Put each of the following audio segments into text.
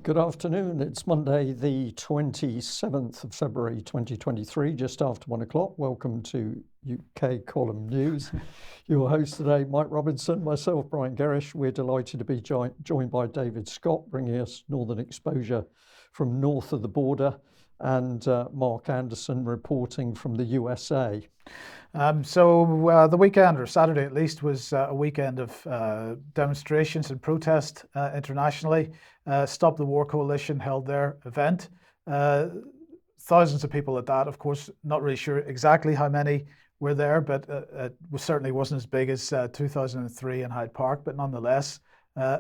Good afternoon. It's Monday, the 27th of February 2023, just after 1 o'clock. Welcome to UK Column News. Your host today, Mike Robinson, myself, Brian Gerrish. We're delighted to be joined by David Scott, bringing us Northern exposure from north of the border, and Mark Anderson reporting from the USA. The weekend, or Saturday at least, was a weekend of demonstrations and protest internationally. Stop the War Coalition held their event. Thousands of people at that, of course, not really sure exactly how many were there, but it certainly wasn't as big as 2003 in Hyde Park, but nonetheless,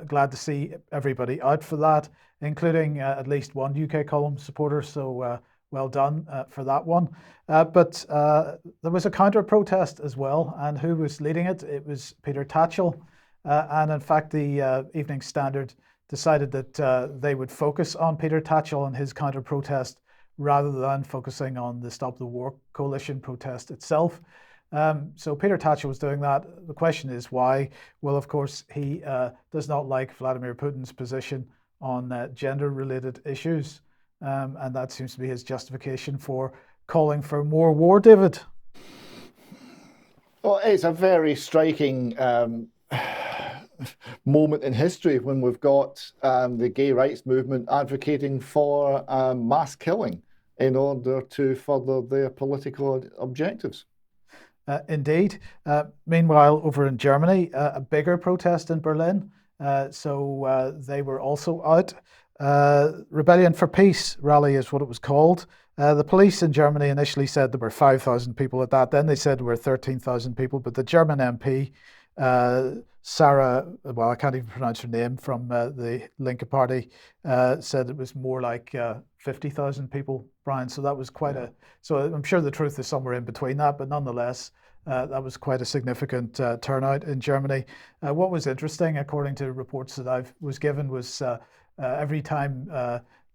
glad to see everybody out for that, including at least one UK column supporter, so well done for that one. But there was a counter-protest as well, and who was leading it? It was Peter Tatchell, and in fact the Evening Standard decided that they would focus on Peter Tatchell and his counter-protest rather than focusing on the Stop the War Coalition protest itself. So Peter Tatchell was doing that. The question is why? Well, of course, he does not like Vladimir Putin's position on gender-related issues. And that seems to be his justification for calling for more war, David. Well, it's a very striking moment in history when we've got the gay rights movement advocating for mass killing in order to further their political objectives. Indeed. Meanwhile, over in Germany, a bigger protest in Berlin. So they were also out. Rebellion for Peace rally is what it was called. The police in Germany initially said there were 5,000 people at that. Then they said there were 13,000 people. But the German MP, Sarah, well, I can't even pronounce her name, from the Linke Party, said it was more like 50,000 people, Brian. So that was quite so I'm sure the truth is somewhere in between that. But nonetheless, that was quite a significant turnout in Germany. What was interesting, according to reports that I was given, was every time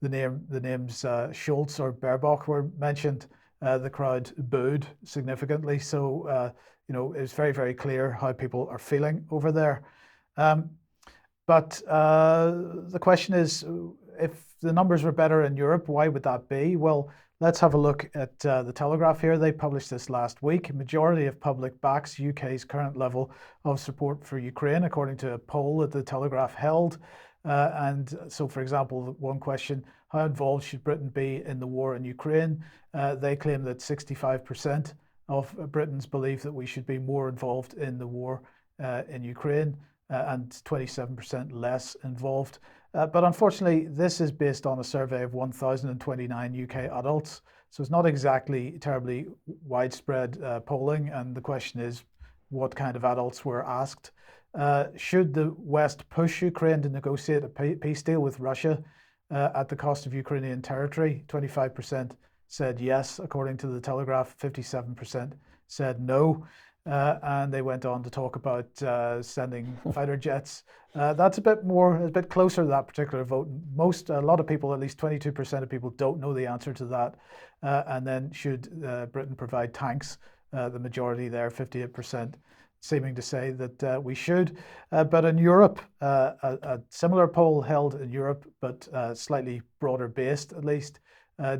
the names Schultz or Baerbock were mentioned, the crowd booed significantly. So it's very, very clear how people are feeling over there. But the question is, if the numbers were better in Europe, why would that be? Well, let's have a look at the Telegraph here. They published this last week. A majority of public backs UK's current level of support for Ukraine, according to a poll that the Telegraph held. And so, for example, one question, how involved should Britain be in the war in Ukraine? They claim that 65% of Britons believe that we should be more involved in the war in Ukraine, and 27% less involved. But unfortunately, this is based on a survey of 1,029 UK adults. So it's not exactly terribly widespread polling. And the question is, what kind of adults were asked? Should the West push Ukraine to negotiate a peace deal with Russia at the cost of Ukrainian territory? 25% said yes, according to the Telegraph. 57% said no. And they went on to talk about sending fighter jets. That's a bit closer to that particular vote. A lot of people, at least 22% of people, don't know the answer to that. And then should Britain provide tanks? The majority there, 58%. Seeming to say that we should. But in Europe, a similar poll held in Europe, but slightly broader based at least.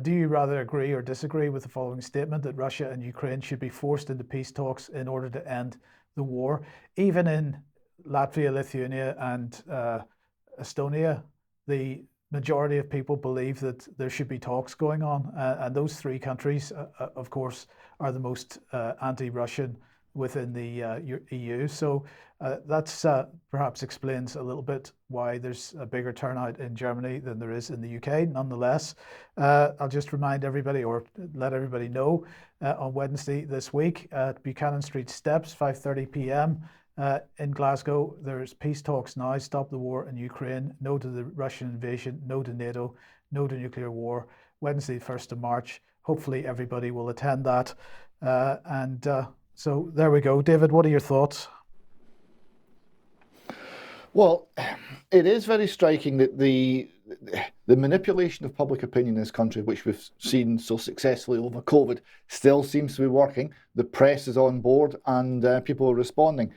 Do you rather agree or disagree with the following statement that Russia and Ukraine should be forced into peace talks in order to end the war? Even in Latvia, Lithuania, and Estonia, the majority of people believe that there should be talks going on. And those three countries, of course, are the most anti-Russian within the EU. So that's perhaps explains a little bit why there's a bigger turnout in Germany than there is in the UK. Nonetheless, I'll just remind everybody, or let everybody know, on Wednesday this week at Buchanan Street Steps, 5:30 p.m. In Glasgow, there's peace talks now. Stop the war in Ukraine. No to the Russian invasion. No to NATO. No to nuclear war. Wednesday, 1st of March. Hopefully everybody will attend that. So there we go. David, what are your thoughts? Well, it is very striking that the manipulation of public opinion in this country, which we've seen so successfully over COVID, still seems to be working. The press is on board and people are responding.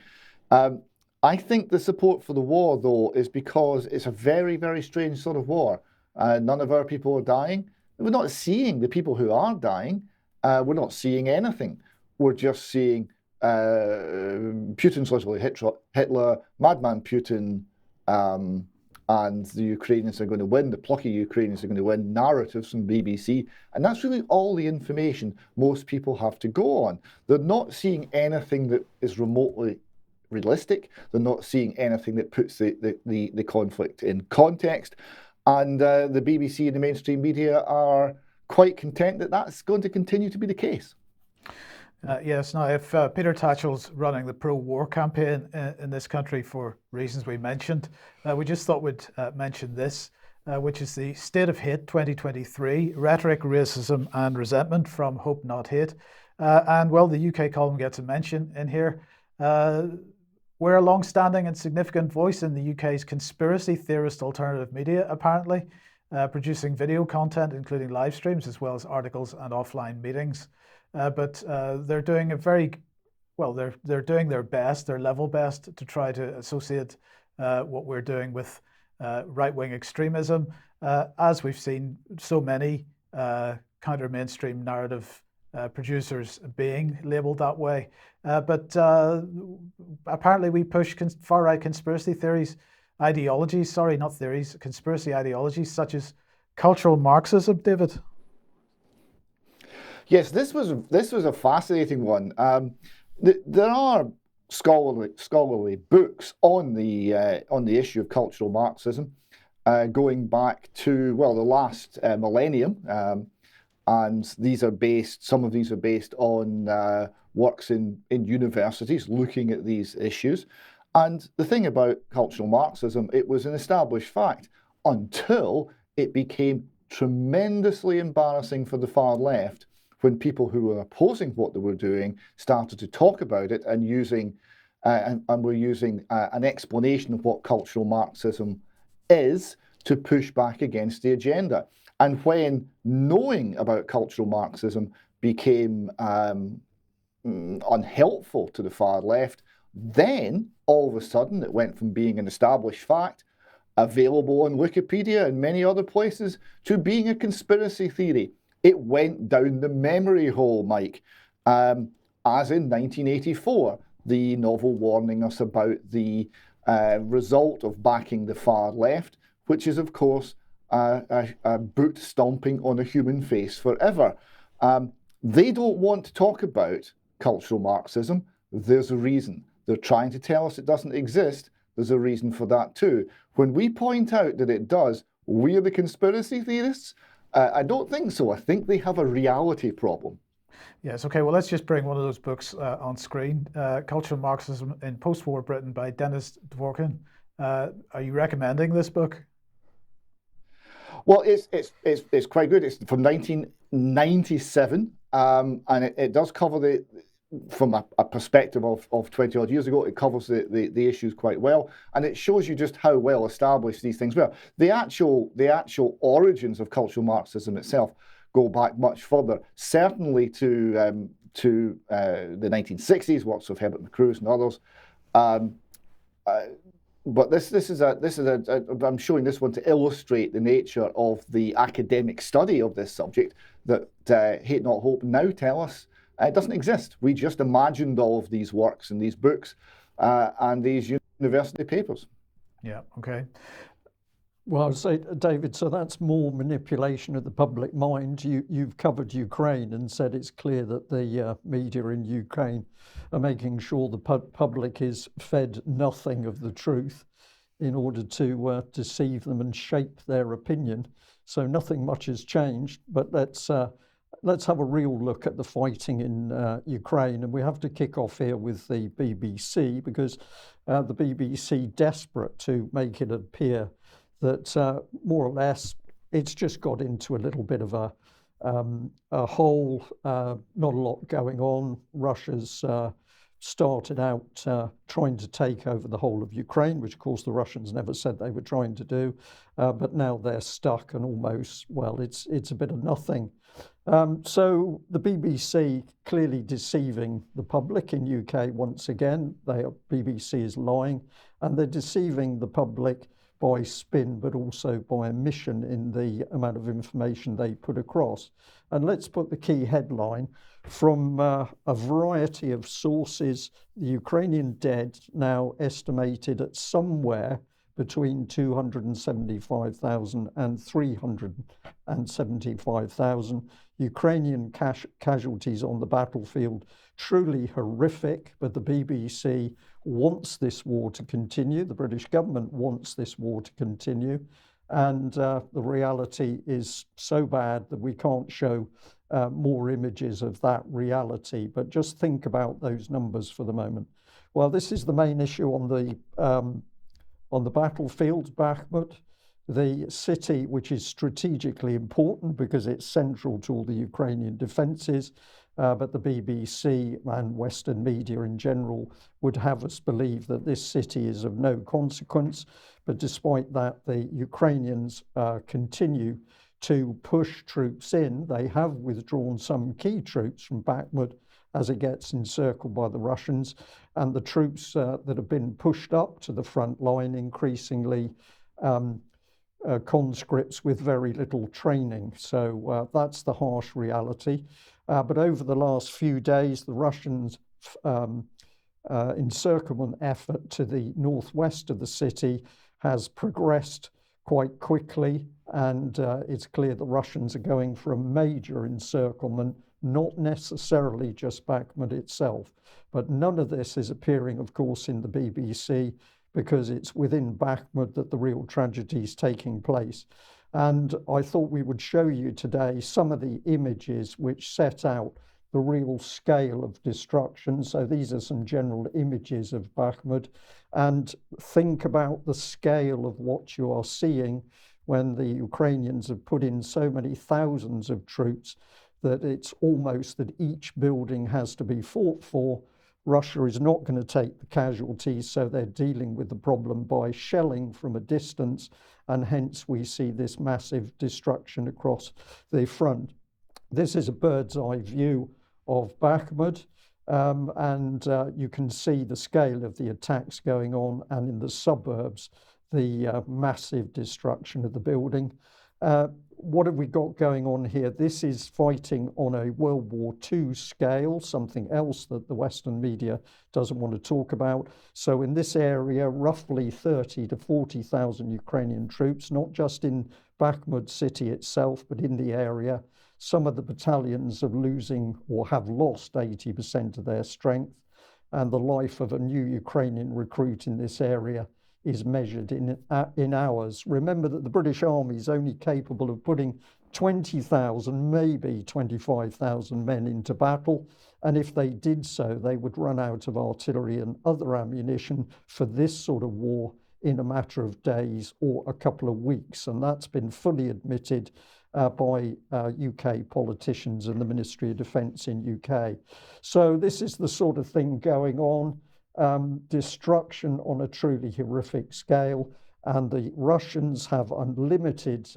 I think the support for the war, though, is because it's a very, very strange sort of war. none of our people are dying. We're not seeing the people who are dying. We're not seeing anything. We're just seeing Putin's literally Hitler, madman Putin, and the Ukrainians are going to win, the plucky Ukrainians are going to win, narratives from BBC. And that's really all the information most people have to go on. They're not seeing anything that is remotely realistic. They're not seeing anything that puts the conflict in context. And the BBC and the mainstream media are quite content that that's going to continue to be the case. Yes, now if Peter Tatchell's running the pro-war campaign in this country for reasons we mentioned, we just thought we'd mention this, which is the State of Hate 2023, Rhetoric, Racism and Resentment from Hope Not Hate. And well, the UK column gets a mention in here. We're a long-standing and significant voice in the UK's conspiracy theorist alternative media, apparently, producing video content, including live streams, as well as articles and offline meetings. But they're doing they're doing their best, their level best, to try to associate what we're doing with right-wing extremism, as we've seen so many counter-mainstream narrative producers being labelled that way. But apparently we push far-right conspiracy ideologies, conspiracy ideologies such as cultural Marxism, David. Yes, this was a fascinating one. There are scholarly books on the issue of cultural Marxism, going back to the last millennium, and some of these are based on works in universities looking at these issues. And the thing about cultural Marxism, it was an established fact until it became tremendously embarrassing for the far left when people who were opposing what they were doing started to talk about it and were using an explanation of what cultural Marxism is to push back against the agenda. And when knowing about cultural Marxism became unhelpful to the far left, then all of a sudden it went from being an established fact, available on Wikipedia and many other places, to being a conspiracy theory. It went down the memory hole, Mike, as in 1984, the novel warning us about the result of backing the far left, which is, of course, a boot stomping on a human face forever. They don't want to talk about cultural Marxism. There's a reason. They're trying to tell us it doesn't exist. There's a reason for that too. When we point out that it does, we're the conspiracy theorists. I don't think so. I think they have a reality problem. Yes, okay, well, let's just bring one of those books on screen. Cultural Marxism in Post-War Britain by Denis Dworkin. Are you recommending this book? Well, it's quite good. It's from 1997, and it does cover from a perspective of 20 odd years ago, it covers the issues quite well, and it shows you just how well established these things were. The actual origins of cultural Marxism itself go back much further, certainly to the 1960s, works of Herbert Macruse and others. But this is I'm showing this one to illustrate the nature of the academic study of this subject that Hate Not Hope now tell us it doesn't exist. We just imagined all of these works and these books and these university papers. Yeah, okay. Well, I'd say, David, so that's more manipulation of the public mind. You've covered Ukraine and said it's clear that the media in Ukraine are making sure the public is fed nothing of the truth in order to deceive them and shape their opinion. So nothing much has changed, but let's have a real look at the fighting in Ukraine. And we have to kick off here with the BBC, because the BBC, desperate to make it appear that more or less it's just got into a little bit of a hole, not a lot going on. Russia's started out trying to take over the whole of Ukraine, which of course the Russians never said they were trying to do, but now they're stuck and almost, well, it's a bit of nothing. So the BBC clearly deceiving the public in UK once again. BBC is lying, and they're deceiving the public by spin, but also by omission in the amount of information they put across. And let's put the key headline from a variety of sources. The Ukrainian dead now estimated at somewhere between 275,000 and 375,000. Ukrainian casualties on the battlefield, truly horrific, but the BBC wants this war to continue. The British government wants this war to continue. And the reality is so bad that we can't show more images of that reality. But just think about those numbers for the moment. Well, this is the main issue on the battlefield, Bakhmut, the city which is strategically important because it's central to all the Ukrainian defences, but the BBC and Western media in general would have us believe that this city is of no consequence. But despite that, the Ukrainians continue to push troops in. They have withdrawn some key troops from Bakhmut as it gets encircled by the Russians, and the troops that have been pushed up to the front line increasingly conscripts with very little training. So that's the harsh reality. But over the last few days, the Russians' encirclement effort to the northwest of the city has progressed quite quickly, and it's clear the Russians are going for a major encirclement, not necessarily just Bakhmut itself. But none of this is appearing, of course, in the BBC, because it's within Bakhmut that the real tragedy is taking place. And I thought we would show you today some of the images which set out the real scale of destruction. So these are some general images of Bakhmut, and think about the scale of what you are seeing when the Ukrainians have put in so many thousands of troops that it's almost that each building has to be fought for. Russia is not going to take the casualties, so they're dealing with the problem by shelling from a distance, and hence we see this massive destruction across the front. This is a bird's eye view of Bakhmut, and you can see the scale of the attacks going on, and in the suburbs, the massive destruction of the building. What have we got going on here? This is fighting on a World War II scale, something else that the Western media doesn't want to talk about. So in this area, roughly 30 to 40,000 Ukrainian troops, not just in Bakhmut city itself, but in the area. Some of the battalions are losing or have lost 80% of their strength, and the life of a new Ukrainian recruit in this area is measured in hours. Remember that the British Army is only capable of putting 20,000, maybe 25,000 men into battle, and if they did so, they would run out of artillery and other ammunition for this sort of war in a matter of days or a couple of weeks, and that's been fully admitted by UK politicians and the Ministry of Defence in UK. So this is the sort of thing going on. Destruction on a truly horrific scale, and the Russians have unlimited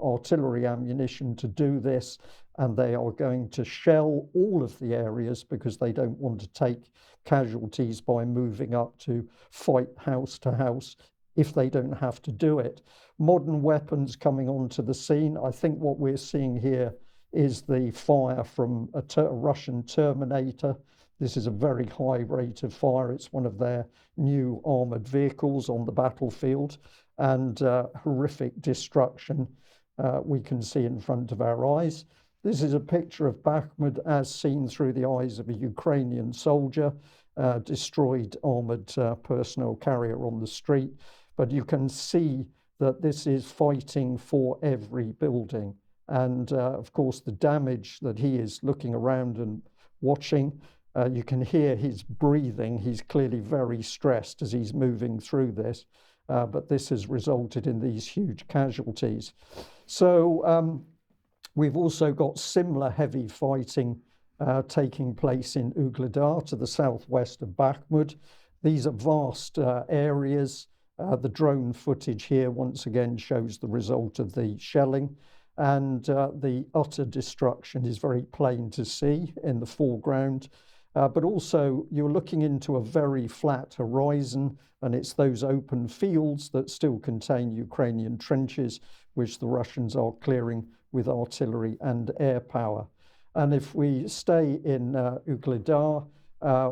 artillery ammunition to do this, and they are going to shell all of the areas because they don't want to take casualties by moving up to fight house to house if they don't have to do it. Modern weapons coming onto the scene. I think what we're seeing here is the fire from a Russian Terminator. This is a very high rate of fire. It's one of their new armoured vehicles on the battlefield, and horrific destruction we can see in front of our eyes. This is a picture of Bakhmut as seen through the eyes of a Ukrainian soldier, destroyed armoured personnel carrier on the street. But you can see that this is fighting for every building. And of course, the damage that he is looking around and watching, you can hear his breathing. He's clearly very stressed as he's moving through this, but this has resulted in these huge casualties. So we've also got similar heavy fighting taking place in Ugledar to the southwest of Bakhmut. These are vast areas. The drone footage here once again shows the result of the shelling, and the utter destruction is very plain to see in the foreground. But also you're looking into a very flat horizon, and it's those open fields that still contain Ukrainian trenches, which the Russians are clearing with artillery and air power. And if we stay in Ugledar,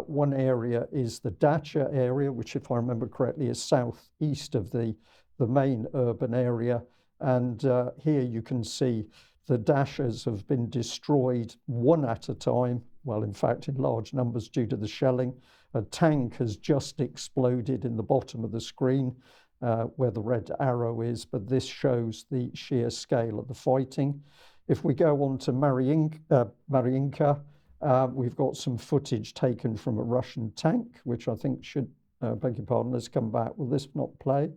one area is the Dacha area, which, if I remember correctly, is southeast of the main urban area. And here you can see the dashas have been destroyed one at a time. Well, in fact, in large numbers due to the shelling. A tank has just exploded in the bottom of the screen where the red arrow is, but this shows the sheer scale of the fighting. If we go on to Mariinka, we've got some footage taken from a Russian tank, which I think should, beg your pardon, let's come back. Will this not play?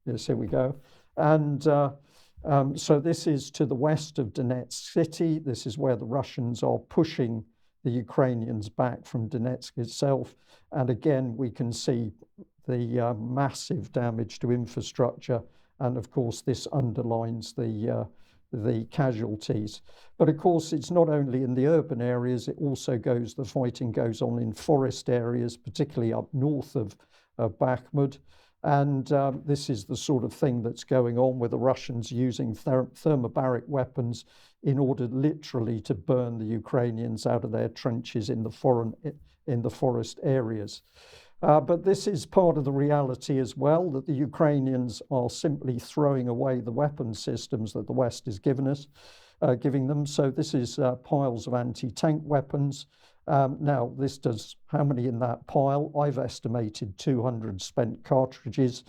Yes, here we go. And so this is to the west of Donetsk city. This is where the Russians are pushing the Ukrainians back from Donetsk itself. And again, we can see the massive damage to infrastructure. And of course, this underlines the casualties. But of course, it's not only in the urban areas, it also the fighting goes on in forest areas, particularly up north of Bakhmut. And this is the sort of thing that's going on with the Russians using thermobaric weapons in order literally to burn the Ukrainians out of their trenches in the forest areas. But this is part of the reality as well, that the Ukrainians are simply throwing away the weapon systems that the West is giving them. So this is piles of anti-tank weapons. Now, this does, how many in that pile? I've estimated 200 spent cartridges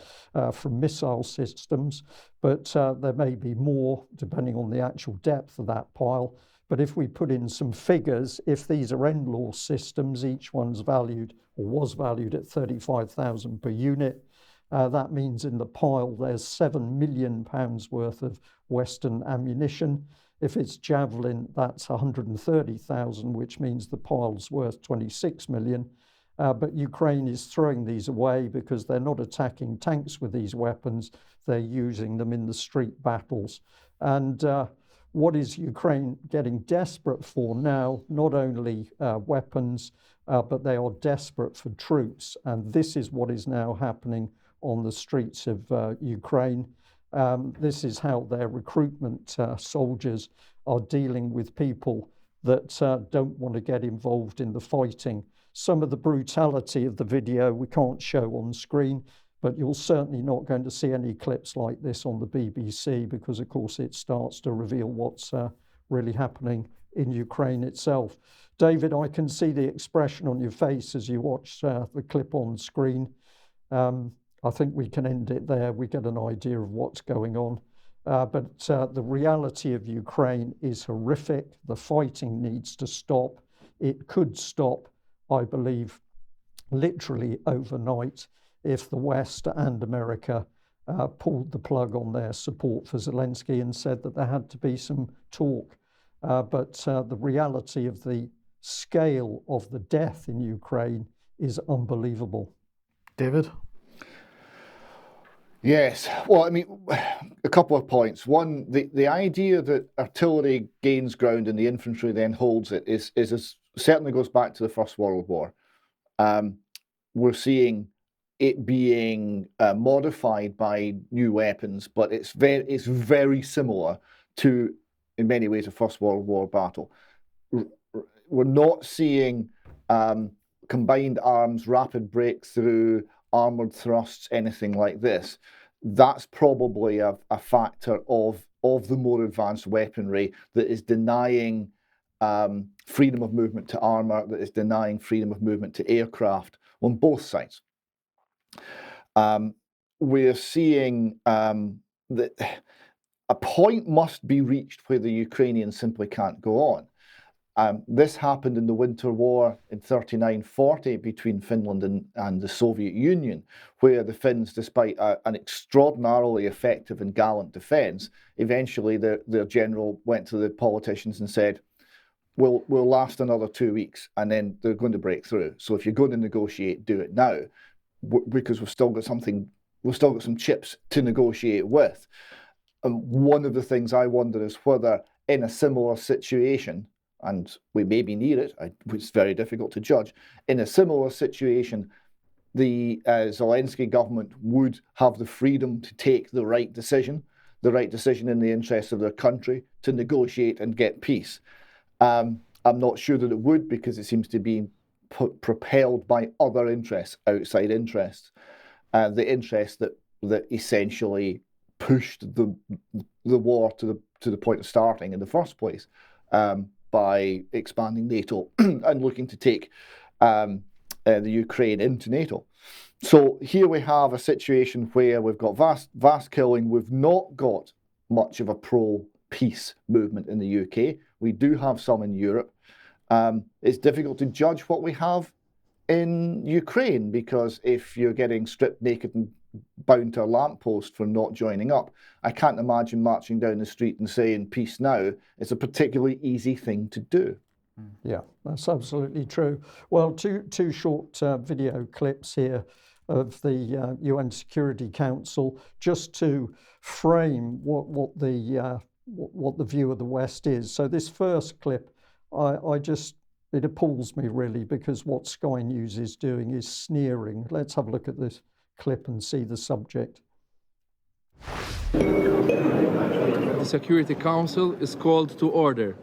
from missile systems, but there may be more depending on the actual depth of that pile. But if we put in some figures, if these are NLAW systems, each one's valued or was valued at 35,000 per unit, that means in the pile there's £7 million worth of Western ammunition. If it's Javelin, that's 130,000, which means the pile's worth 26 million. But Ukraine is throwing these away because they're not attacking tanks with these weapons. They're using them in the street battles. And what is Ukraine getting desperate for now? Not only weapons, but they are desperate for troops. And this is what is now happening on the streets of Ukraine. This is how their recruitment soldiers are dealing with people that don't want to get involved in the fighting. Some of the brutality of the video we can't show on screen, but you're certainly not going to see any clips like this on the BBC because, of course, it starts to reveal what's really happening in Ukraine itself. David, I can see the expression on your face as you watch the clip on screen. I think we can end it there. We get an idea of what's going on. But the reality of Ukraine is horrific. The fighting needs to stop. It could stop, I believe, literally overnight if the West and America pulled the plug on their support for Zelensky and said that there had to be some talk. But the reality of the scale of the death in Ukraine is unbelievable. David? Yes. Well, I mean, a couple of points. One, the idea that artillery gains ground and the infantry then holds it is certainly goes back to the First World War. We're seeing it being modified by new weapons, but it's very similar to, in many ways, a First World War battle. We're not seeing combined arms, rapid breakthrough, armoured thrusts, anything like this. That's probably a factor of the more advanced weaponry that is denying freedom of movement to armour, that is denying freedom of movement to aircraft on both sides. We're seeing that a point must be reached where the Ukrainians simply can't go on. This happened in the Winter War in 39-40 between Finland and the Soviet Union, where the Finns, despite an extraordinarily effective and gallant defence, eventually their general went to the politicians and said, we'll last another 2 weeks and then they're going to break through. So if you're going to negotiate, do it now, because we've still got some chips to negotiate with. And one of the things I wonder is whether in a similar situation, and we may be near it. It's very difficult to judge. In a similar situation, the Zelensky government would have the freedom to take the right decision in the interests of their country, to negotiate and get peace. I'm not sure that it would, because it seems to be propelled by other interests, outside interests, the interests that essentially pushed the war to the point of starting in the first place, by expanding NATO and looking to take the Ukraine into NATO. So here we have a situation where we've got vast killing. We've not got much of a pro-peace movement in the UK. We do have some in Europe. It's difficult to judge what we have in Ukraine, because if you're getting stripped naked and bound to a lamppost for not joining up, I can't imagine marching down the street and saying peace now is a particularly easy thing to do. Yeah, that's absolutely true. Well, two short video clips here of the UN Security Council, just to frame what the view of the West is. So this first clip, it appalls me really, because what Sky News is doing is sneering. Let's have a look at this clip and see the subject. The Security Council is called to order.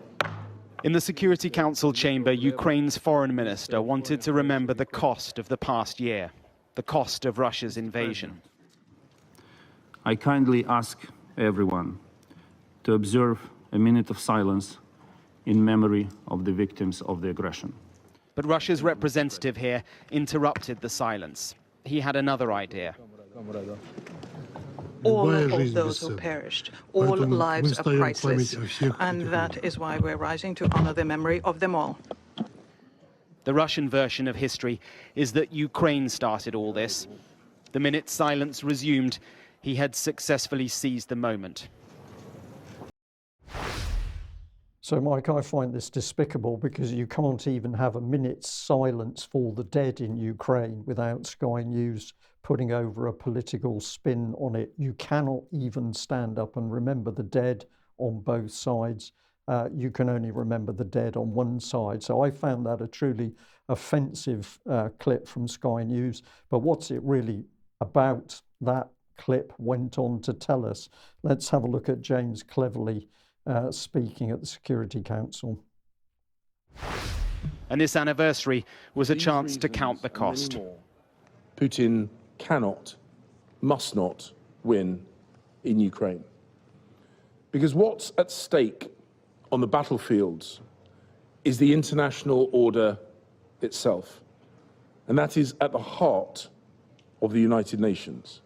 In the Security Council chamber, Ukraine's foreign minister wanted to remember the cost of the past year, the cost of Russia's invasion. I kindly ask everyone to observe a minute of silence in memory of the victims of the aggression. But Russia's representative here interrupted the silence. He had another idea. All of those who perished, all lives are priceless, and that is why we're rising to honor the memory of them all. The Russian version of history is that Ukraine started all this. The minute silence resumed, he had successfully seized the moment. So, Mike, I find this despicable, because you can't even have a minute's silence for the dead in Ukraine without Sky News putting over a political spin on it. You cannot even stand up and remember the dead on both sides. You can only remember the dead on one side. So I found that a truly offensive clip from Sky News. But what's it really about? That clip went on to tell us. Let's have a look at James Cleverly speaking at the Security Council. And this anniversary was a chance to count the cost. Putin cannot, must not win in Ukraine. Because what's at stake on the battlefields is the international order itself. And that is at the heart of the United Nations.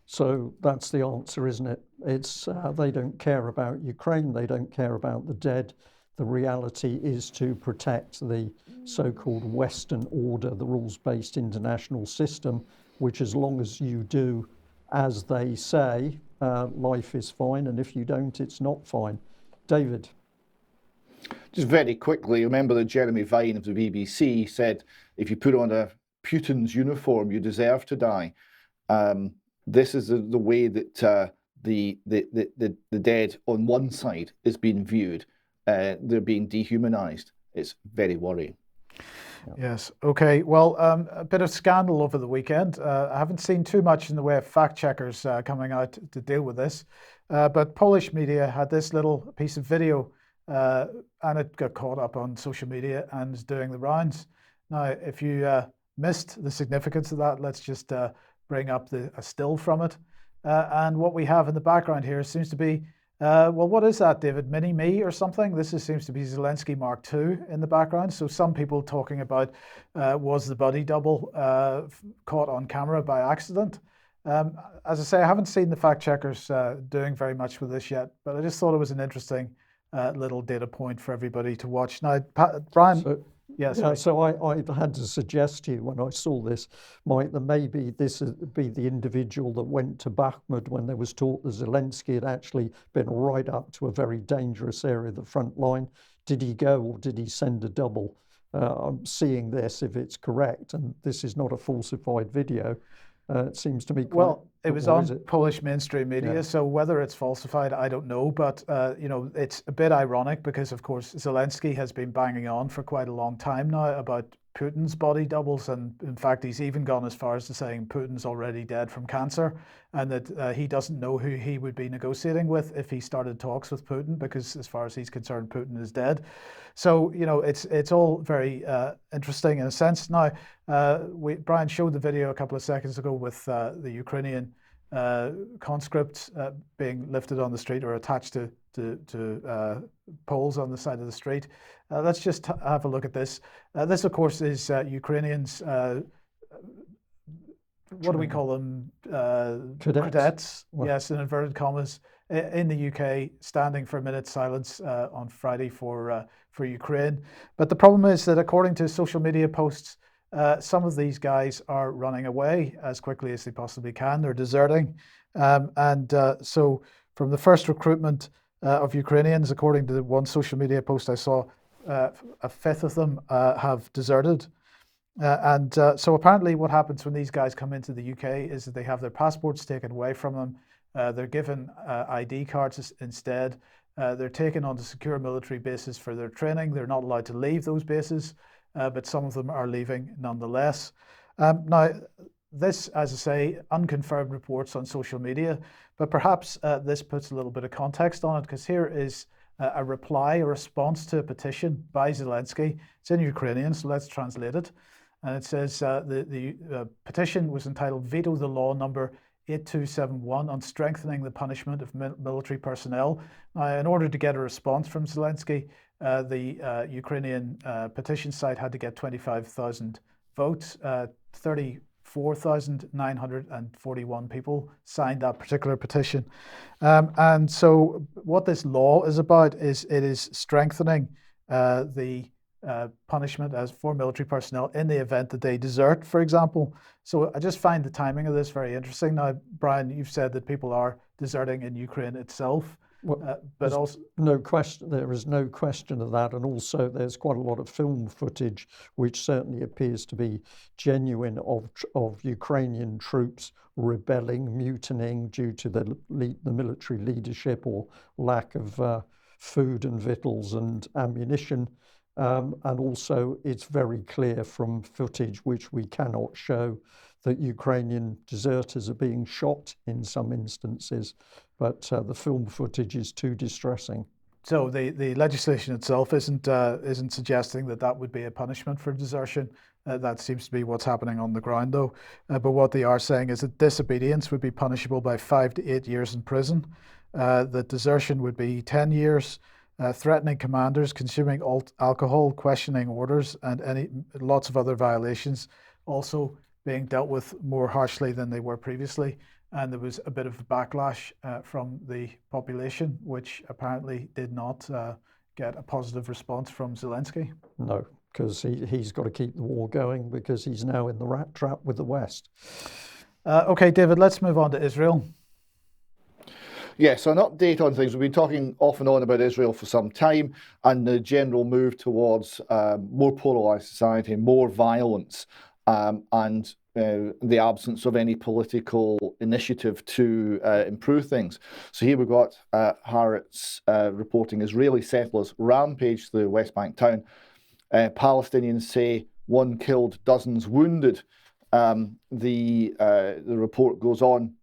So that's the answer, isn't it? It's they don't care about Ukraine, they don't care about the dead. The reality is to protect the so-called Western order, the rules-based international system, which, as long as you do as they say, life is fine, and if you don't, it's not fine. David. Just very quickly, remember that Jeremy Vine of the BBC said, if you put on a Putin's uniform, you deserve to die. This is the way that the dead on one side is being viewed. They're being dehumanized. It's very worrying. Yes. Okay. Well, a bit of scandal over the weekend. I haven't seen too much in the way of fact checkers coming out to deal with this, but Polish media had this little piece of video, and it got caught up on social media and is doing the rounds. Now, if you missed the significance of that, let's just bring up a still from it. And what we have in the background here seems to be, well, what is that, David? Mini-Me or something? This seems to be Zelensky Mark II in the background. So some people talking about, was the body double caught on camera by accident? As I say, I haven't seen the fact checkers doing very much with this yet, but I just thought it was an interesting little data point for everybody to watch. Now, Brian... Yes. Yeah, so I had to suggest to you when I saw this, Mike, that maybe this would be the individual that went to Bakhmut when there was talk that Zelensky had actually been right up to a very dangerous area, the front line. Did he go, or did he send a double? I'm seeing this, if it's correct, and this is not a falsified video. It seems to me quite... Well, it was what is on it? Polish mainstream media, Yeah. so whether it's falsified, I don't know. But, it's a bit ironic because, of course, Zelensky has been banging on for quite a long time now about Putin's body doubles. And in fact, he's even gone as far as to saying Putin's already dead from cancer and that he doesn't know who he would be negotiating with if he started talks with Putin, because as far as he's concerned, Putin is dead. So, it's all very interesting in a sense. Now, Brian showed the video a couple of seconds ago with the Ukrainian conscripts being lifted on the street or attached to poles on the side of the street. Let's just have a look at this. This, of course, is Ukrainians. What do we call them? Cadets. Well, yes, in inverted commas, in the UK, standing for a minute's silence on Friday for Ukraine. But the problem is that, according to social media posts, some of these guys are running away as quickly as they possibly can. They're deserting. So from the first recruitment of Ukrainians, according to one social media post I saw, a fifth of them have deserted. So apparently what happens when these guys come into the UK is that they have their passports taken away from them. They're given ID cards instead. They're taken onto secure military bases for their training. They're not allowed to leave those bases. But some of them are leaving nonetheless. Now, this, as I say, unconfirmed reports on social media, but perhaps this puts a little bit of context on it, because here is a reply, a response to a petition by Zelensky. It's in Ukrainian, so let's translate it. And it says the petition was entitled "Veto the Law Number 8271 on strengthening the punishment of military personnel." Now, in order to get a response from Zelensky, the Ukrainian petition site had to get 25,000 votes. 34,941 people signed that particular petition. And so what this law is about is it is strengthening the punishment as for military personnel in the event that they desert, for example. So I just find the timing of this very interesting. Now, Brian, you've said that people are deserting in Ukraine itself. But also, no question, there is no question of that, and also there's quite a lot of film footage which certainly appears to be genuine of Ukrainian troops rebelling, mutinying due to the military leadership or lack of food and victuals and ammunition. And also it's very clear from footage which we cannot show that Ukrainian deserters are being shot in some instances, but the film footage is too distressing. So the legislation itself isn't suggesting that would be a punishment for desertion. That seems to be what's happening on the ground, though. But what they are saying is that disobedience would be punishable by 5 to 8 years in prison. That desertion would be 10 years. Threatening commanders, consuming alcohol, questioning orders, and lots of other violations also being dealt with more harshly than they were previously. And there was a bit of a backlash from the population, which apparently did not get a positive response from Zelensky. No, because he's got to keep the war going because he's now in the rat trap with the West. Okay, David, let's move on to Israel. Yes, so an update on things. We've been talking off and on about Israel for some time and the general move towards more polarised society, more violence, and the absence of any political initiative to improve things. So here we've got Haaretz reporting Israeli settlers rampage through the West Bank town. Palestinians say 1 killed, dozens wounded. The report goes on.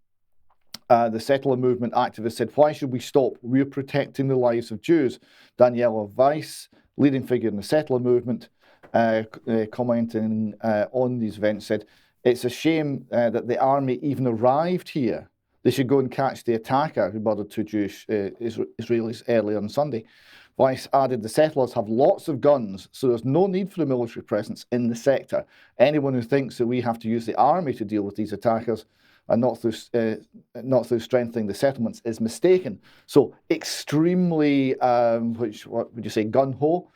The settler movement activist said, "Why should we stop? We're protecting the lives of Jews." Daniela Weiss, leading figure in the settler movement, commenting on these events, said, "It's a shame that the army even arrived here. They should go and catch the attacker who murdered 2 Jewish Israelis earlier on Sunday." Weiss added, "The settlers have lots of guns, so there's no need for a military presence in the sector. Anyone who thinks that we have to use the army to deal with these attackers and not through strengthening the settlements is mistaken." So extremely, what would you say, gung-ho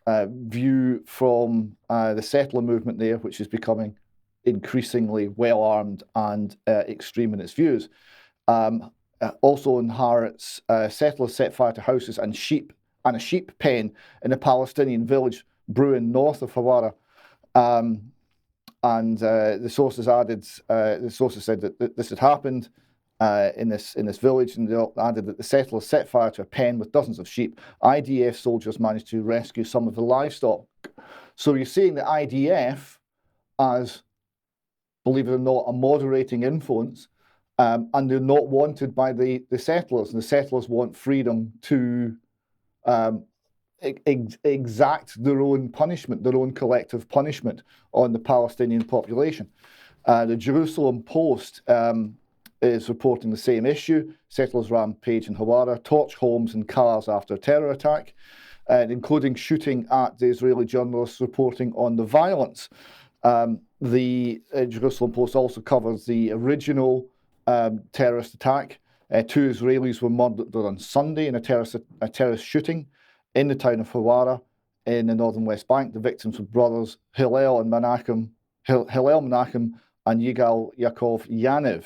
view from the settler movement there, which is becoming increasingly well-armed and extreme in its views. Also in Haaretz, settlers set fire to houses and a sheep pen in a Palestinian village, Bruin, north of Hawara. and the sources said that this had happened in this village, and they added that the settlers set fire to a pen with dozens of sheep. IDF soldiers managed to rescue some of the livestock. So you're seeing the IDF as, believe it or not, a moderating influence, and they're not wanted by the settlers. And the settlers want freedom to exact their own punishment, their own collective punishment on the Palestinian population. The Jerusalem Post is reporting the same issue. Settlers rampage in Hawara, torch homes and cars after a terror attack, including shooting at the Israeli journalists reporting on the violence. The Jerusalem Post also covers the original terrorist attack. 2 Israelis were murdered on Sunday in a terrorist shooting in the town of Hawara in the northern West Bank. The victims were brothers Hillel Menachem and Yigal Yaakov Yaniv.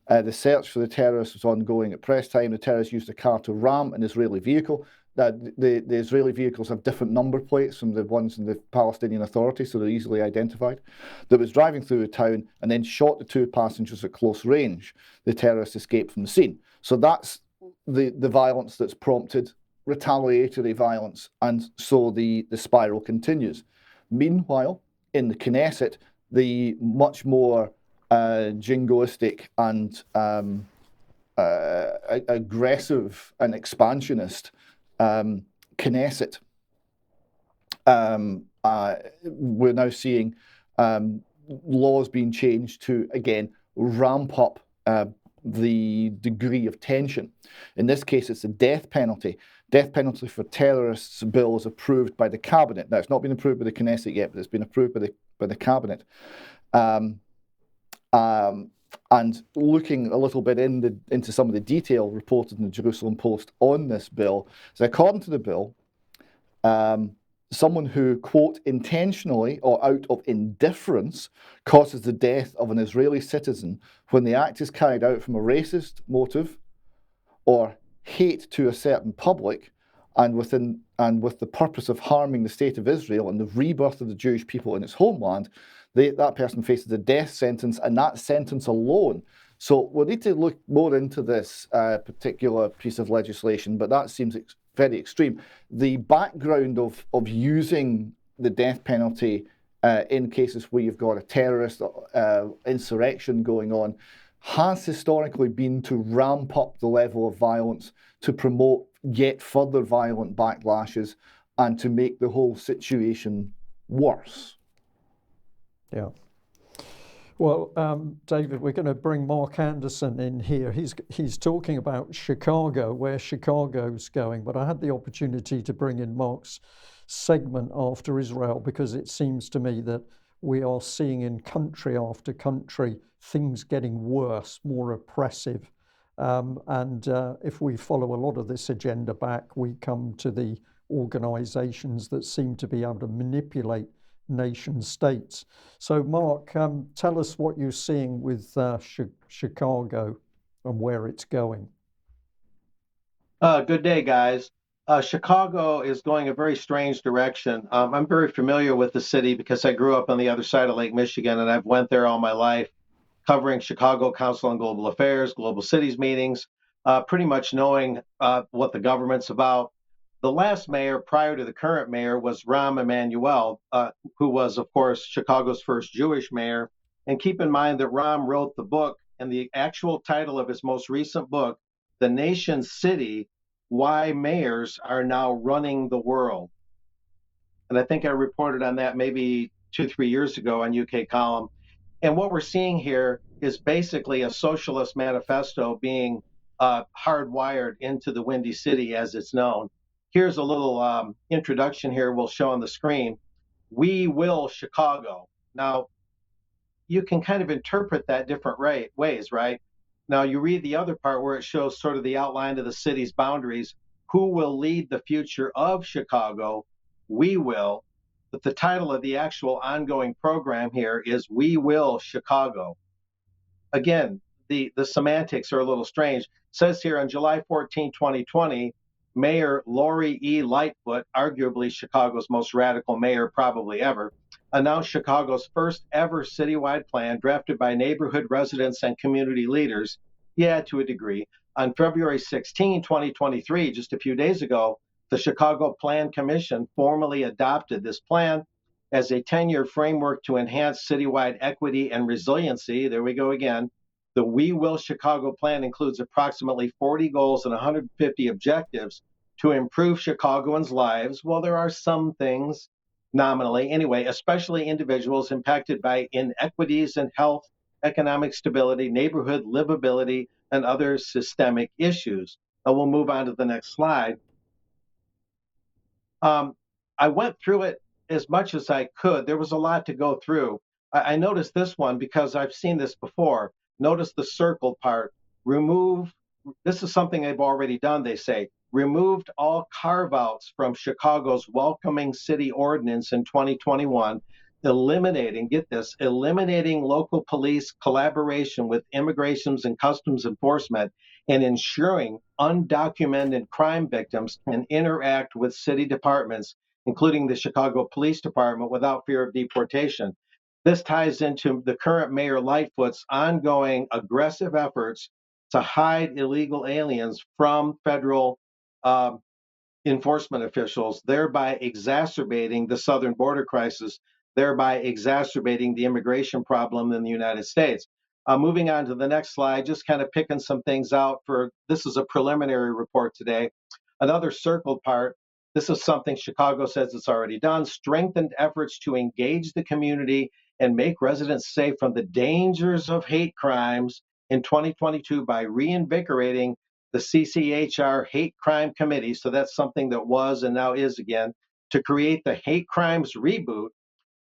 The search for the terrorists was ongoing at press time. The terrorists used a car to ram an Israeli vehicle. The Israeli vehicles have different number plates from the ones in the Palestinian Authority, so they're easily identified. That was driving through the town and then shot the 2 passengers at close range. The terrorists escaped from the scene. So that's the violence that's prompted retaliatory violence, and so the spiral continues. Meanwhile, in the Knesset, the much more jingoistic and aggressive and expansionist Knesset, we're now seeing laws being changed to, again, ramp up the degree of tension. In this case, it's the death penalty. Death penalty for terrorists bill is approved by the cabinet. Now, it's not been approved by the Knesset yet, but it's been approved by the cabinet. And looking a little bit into some of the detail reported in the Jerusalem Post on this bill, so according to the bill, someone who, quote, intentionally or out of indifference causes the death of an Israeli citizen when the act is carried out from a racist motive or hate to a certain public and with the purpose of harming the state of Israel and the rebirth of the Jewish people in its homeland, that person faces a death sentence, and that sentence alone. So we'll need to look more into this particular piece of legislation, but that seems very extreme. The background of using the death penalty in cases where you've got a terrorist insurrection going on has historically been to ramp up the level of violence, to promote yet further violent backlashes, and to make the whole situation worse. Yeah. Well, David, we're going to bring Mark Anderson in here. He's talking about Chicago, where Chicago's going, but I had the opportunity to bring in Mark's segment after Israel because it seems to me that we are seeing in country after country things getting worse, more oppressive. And if we follow a lot of this agenda back, we come to the organizations that seem to be able to manipulate nation states. So, Mark, tell us what you're seeing with Chicago and where it's going. Good day, guys. Chicago is going a very strange direction. I'm very familiar with the city because I grew up on the other side of Lake Michigan, and I've went there all my life, covering Chicago Council on Global Affairs, global cities meetings, pretty much knowing what the government's about. The last mayor prior to the current mayor was Rahm Emanuel, who was, of course, Chicago's first Jewish mayor. And keep in mind that Rahm wrote the book, and the actual title of his most recent book, The Nation City, Why Mayors Are Now Running the World. And I think I reported on that maybe 2-3 years ago on UK Column. And what we're seeing here is basically a socialist manifesto being hardwired into the Windy City as it's known. Here's a little introduction here we'll show on the screen. We will Chicago. Now, you can kind of interpret that different ways, right? Now, you read the other part where it shows sort of the outline of the city's boundaries. Who will lead the future of Chicago? We will. But the title of the actual ongoing program here is We Will Chicago. Again, the semantics are a little strange. It says here on July 14, 2020, Mayor Lori E. Lightfoot, arguably Chicago's most radical mayor probably ever, announced Chicago's first ever citywide plan drafted by neighborhood residents and community leaders. Yeah, to a degree. On February 16, 2023, just a few days ago, the Chicago Plan Commission formally adopted this plan as a 10-year framework to enhance citywide equity and resiliency. There we go again. The We Will Chicago plan includes approximately 40 goals and 150 objectives to improve Chicagoans' lives. Well, there are some things nominally, anyway, especially individuals impacted by inequities in health, economic stability, neighborhood livability, and other systemic issues. Now we'll move on to the next slide. I went through it as much as I could. There was a lot to go through. I noticed this one because I've seen this before. Notice the circled part. Remove, this is something they've already done, they say. Removed all carve-outs from Chicago's welcoming city ordinance in 2021, eliminating, get this, eliminating local police collaboration with immigrations and customs enforcement and ensuring undocumented crime victims can interact with city departments, including the Chicago Police Department, without fear of deportation. This ties into the current Mayor Lightfoot's ongoing aggressive efforts to hide illegal aliens from federal enforcement officials, thereby exacerbating the southern border crisis, thereby exacerbating the immigration problem in the United States. Moving on to the next slide, just kind of picking some things out for this is a preliminary report today. Another circled part, this is something Chicago says it's already done, strengthened efforts to engage the community and make residents safe from the dangers of hate crimes in 2022 by reinvigorating the CCHR Hate Crime Committee, so that's something that was and now is again, to create the Hate Crimes Reboot,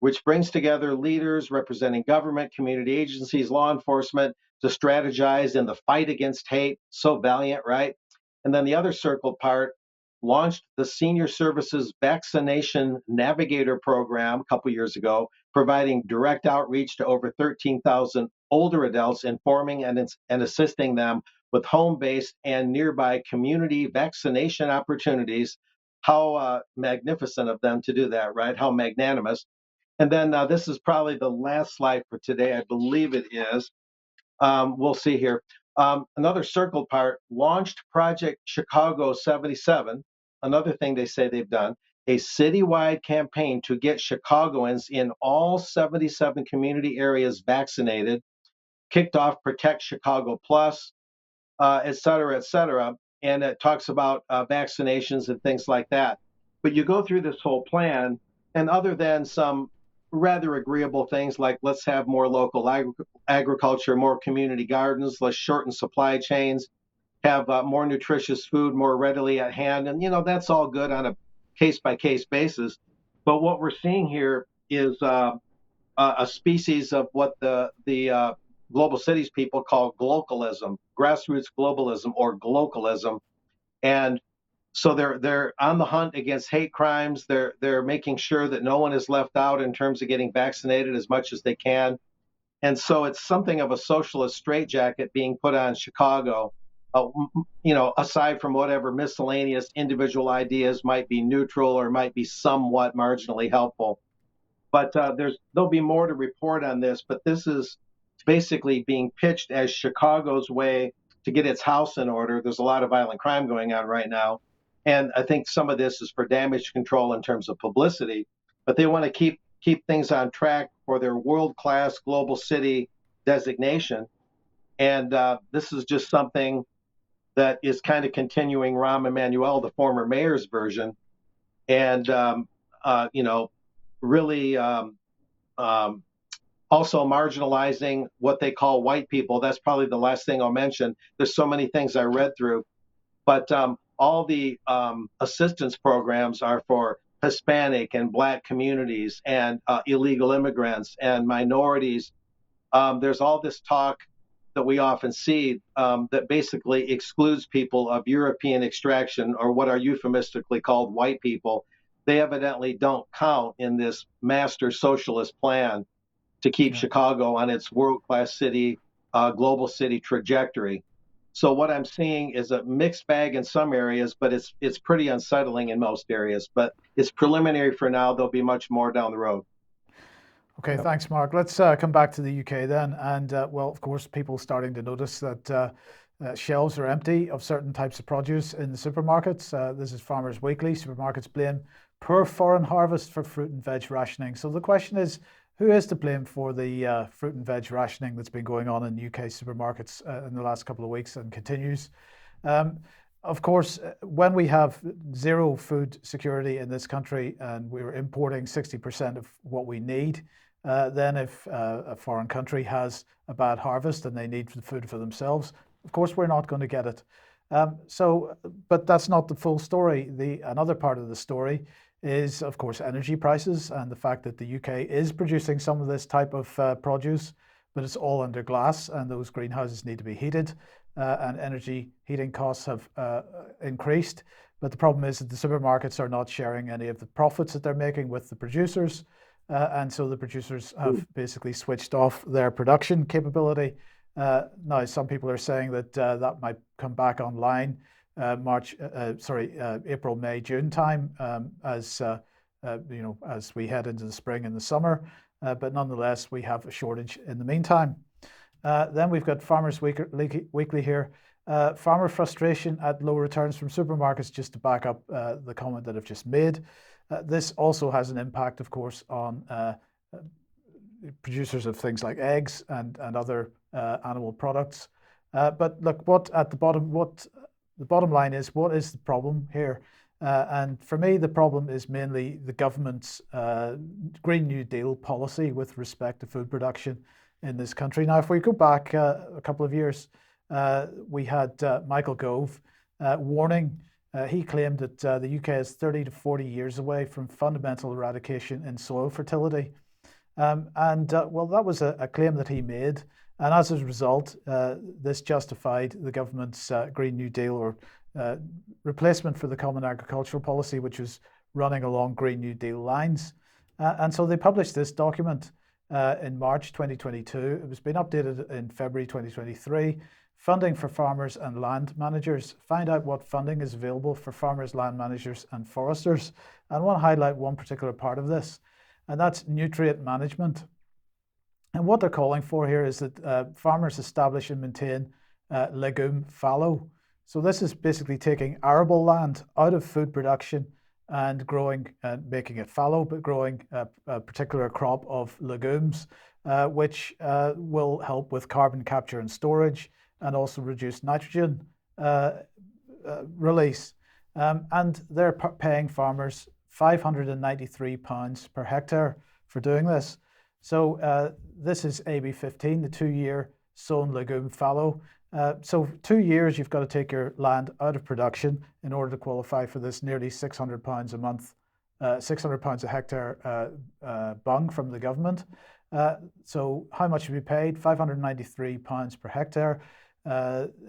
which brings together leaders representing government, community agencies, law enforcement to strategize in the fight against hate. So valiant, right? And then the other circled part launched the Senior Services Vaccination Navigator Program a couple years ago, providing direct outreach to over 13,000 older adults, informing and assisting them with home-based and nearby community vaccination opportunities. How magnificent of them to do that, right? How magnanimous. And then this is probably the last slide for today. I believe it is. We'll see here. Another circled part, launched Project Chicago 77. Another thing they say they've done, a citywide campaign to get Chicagoans in all 77 community areas vaccinated, kicked off Protect Chicago Plus, et cetera, et cetera. And it talks about vaccinations and things like that. But you go through this whole plan, and other than some rather agreeable things like let's have more local agriculture, more community gardens, let's shorten supply chains, have more nutritious food more readily at hand. And, you know, that's all good on a case-by-case basis. But what we're seeing here is a species of what the global cities people call glocalism, grassroots globalism or glocalism. And so they're on the hunt against hate crimes. They're making sure that no one is left out in terms of getting vaccinated as much as they can. And so it's something of a socialist straitjacket being put on Chicago, you know, aside from whatever miscellaneous individual ideas might be neutral or might be somewhat marginally helpful. But there'll be more to report on this, but this is basically being pitched as Chicago's way to get its house in order. There's a lot of violent crime going on right now. And I think some of this is for damage control in terms of publicity, but they want to keep things on track for their world-class global city designation. And this is just something that is kind of continuing Rahm Emanuel, the former mayor's version. And, you know, really also marginalizing what they call white people. That's probably the last thing I'll mention. There's so many things I read through, but all the assistance programs are for Hispanic and Black communities and illegal immigrants and minorities. There's all this talk that we often see that basically excludes people of European extraction, or what are euphemistically called white people. They evidently don't count in this master socialist plan to keep Chicago on its world-class city, global city trajectory. So what I'm seeing is a mixed bag in some areas, but it's pretty unsettling in most areas. But it's preliminary for now. There'll be much more down the road. Okay, Yep. thanks, Mark. Let's come back to the UK then. And well, of course, people starting to notice that shelves are empty of certain types of produce in the supermarkets. This is Farmers Weekly. Supermarkets blame poor foreign harvest for fruit and veg rationing. So the question is, who is to blame for the fruit and veg rationing that's been going on in UK supermarkets in the last couple of weeks and continues? Of course, when we have zero food security in this country and we're importing 60% of what we need, then if a foreign country has a bad harvest and they need the food for themselves, of course, we're not going to get it. But that's not the full story. Another part of the story is, of course, energy prices and the fact that the UK is producing some of this type of produce, but it's all under glass and those greenhouses need to be heated and energy heating costs have increased. But the problem is that the supermarkets are not sharing any of the profits that they're making with the producers. And so the producers have basically switched off their production capability. Now, some people are saying that that might come back online April, May, June time as we head into the spring and the summer. But nonetheless, we have a shortage in the meantime. Then we've got Farmers Weekly here. Farmer frustration at low returns from supermarkets, just to back up the comment that I've just made. This also has an impact, of course, on producers of things like eggs and other animal products. But look, the bottom line is, what is the problem here? And for me, the problem is mainly the government's Green New Deal policy with respect to food production in this country. Now, if we go back a couple of years, we had Michael Gove warning. He claimed that the UK is 30 to 40 years away from fundamental eradication in soil fertility. Well, that was a claim that he made. And as a result, this justified the government's Green New Deal or replacement for the Common Agricultural Policy, which was running along Green New Deal lines. And so they published this document in March 2022. It was being updated in February 2023. Funding for farmers and land managers. Find out what funding is available for farmers, land managers and foresters. And I want to highlight one particular part of this, and that's nutrient management. And what they're calling for here is that farmers establish and maintain legume fallow. So this is basically taking arable land out of food production and growing and making it fallow, but growing a particular crop of legumes, which will help with carbon capture and storage and also reduce nitrogen release. And they're paying farmers £593 per hectare for doing this. So this is AB15, the 2-year sown legume fallow. So 2 years, you've got to take your land out of production in order to qualify for this nearly £600 a month, £600 a hectare bung from the government. So how much have you paid? £593 per hectare.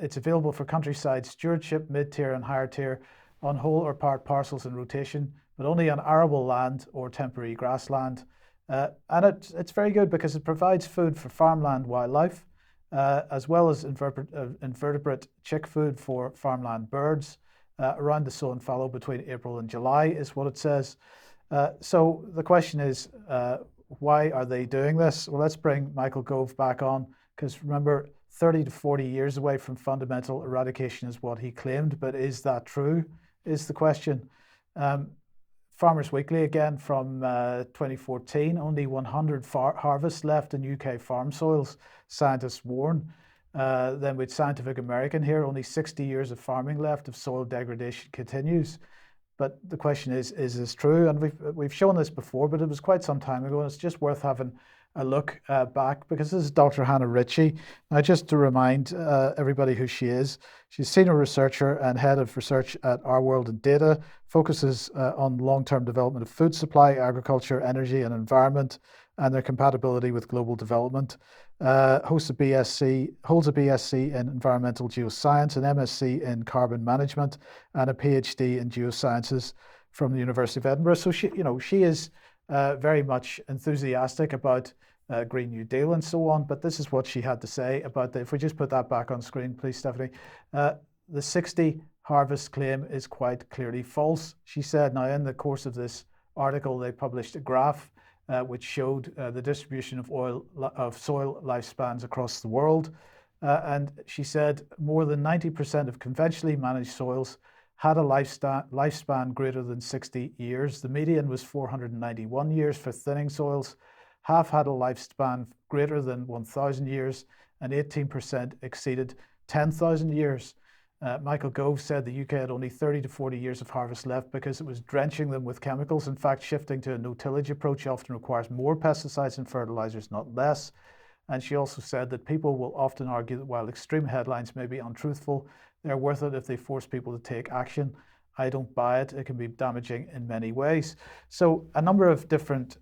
It's available for countryside stewardship, mid-tier and higher tier, on whole or part parcels in rotation, but only on arable land or temporary grassland. And it's very good because it provides food for farmland wildlife, as well as invertebrate chick food for farmland birds around the sown fallow between April and July is what it says. So the question is, why are they doing this? Well, let's bring Michael Gove back on, because remember, 30 to 40 years away from fundamental eradication is what he claimed, but is that true, is the question. Farmers Weekly, again, from 2014, only 100 harvests left in UK farm soils, scientists warn. Then with Scientific American here, only 60 years of farming left if soil degradation continues. But the question is this true? And we've shown this before, but it was quite some time ago, and it's just worth having a look back, because this is Dr. Hannah Ritchie. Now, just to remind everybody who she is, she's senior researcher and head of research at Our World in Data, focuses on long-term development of food supply, agriculture, energy and environment, and their compatibility with global development. Holds a BSc in environmental geoscience, an MSc in carbon management, and a PhD in geosciences from the University of Edinburgh. So she is very much enthusiastic about Green New Deal and so on, but this is what she had to say about if we just put that back on screen, please, Stephanie. The 60 harvest claim is quite clearly false, she said. Now, in the course of this article, they published a graph which showed the distribution of soil lifespans across the world. And she said more than 90% of conventionally managed soils had a lifespan greater than 60 years. The median was 491 years for thinning soils. Half had a lifespan greater than 1,000 years, and 18% exceeded 10,000 years. Michael Gove said the UK had only 30 to 40 years of harvest left because it was drenching them with chemicals. In fact, shifting to a no-tillage approach often requires more pesticides and fertilizers, not less. And she also said that people will often argue that while extreme headlines may be untruthful, they're worth it if they force people to take action. I don't buy it. It can be damaging in many ways. So a number of different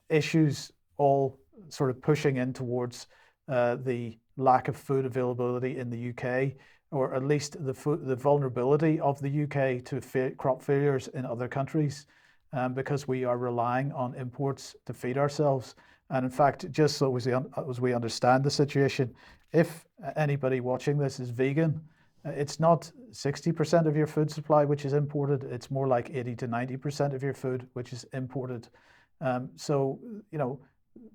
issues all sort of pushing in towards the lack of food availability in the UK, or at least the vulnerability of the UK to crop failures in other countries, because we are relying on imports to feed ourselves. And in fact, just so as we understand the situation, if anybody watching this is vegan, it's not 60% of your food supply which is imported. It's more like 80 to 90% of your food which is imported. So, you know,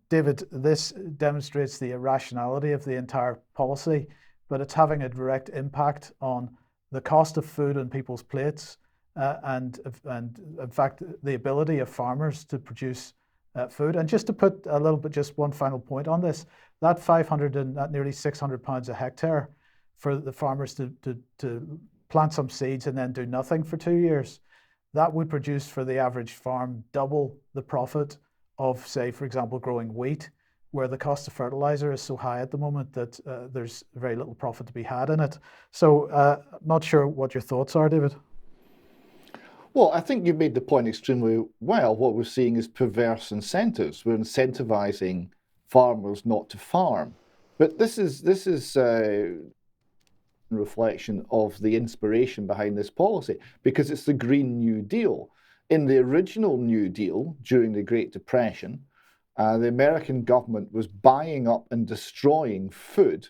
David, this demonstrates the irrationality of the entire policy, but it's having a direct impact on the cost of food on people's plates, and in fact, the ability of farmers to produce food. And just to put a little bit, just one final point on this, that 500 and that nearly 600 pounds a hectare for the farmers to plant some seeds and then do nothing for 2 years, that would produce for the average farm double the profit of, say, for example, growing wheat, where the cost of fertilizer is so high at the moment that there's very little profit to be had in it. So not sure what your thoughts are, David. Well, I think you made the point extremely well. What we're seeing is perverse incentives. We're incentivizing farmers not to farm. But this is a reflection of the inspiration behind this policy, because it's the Green New Deal. In the original New Deal during the Great Depression, the American government was buying up and destroying food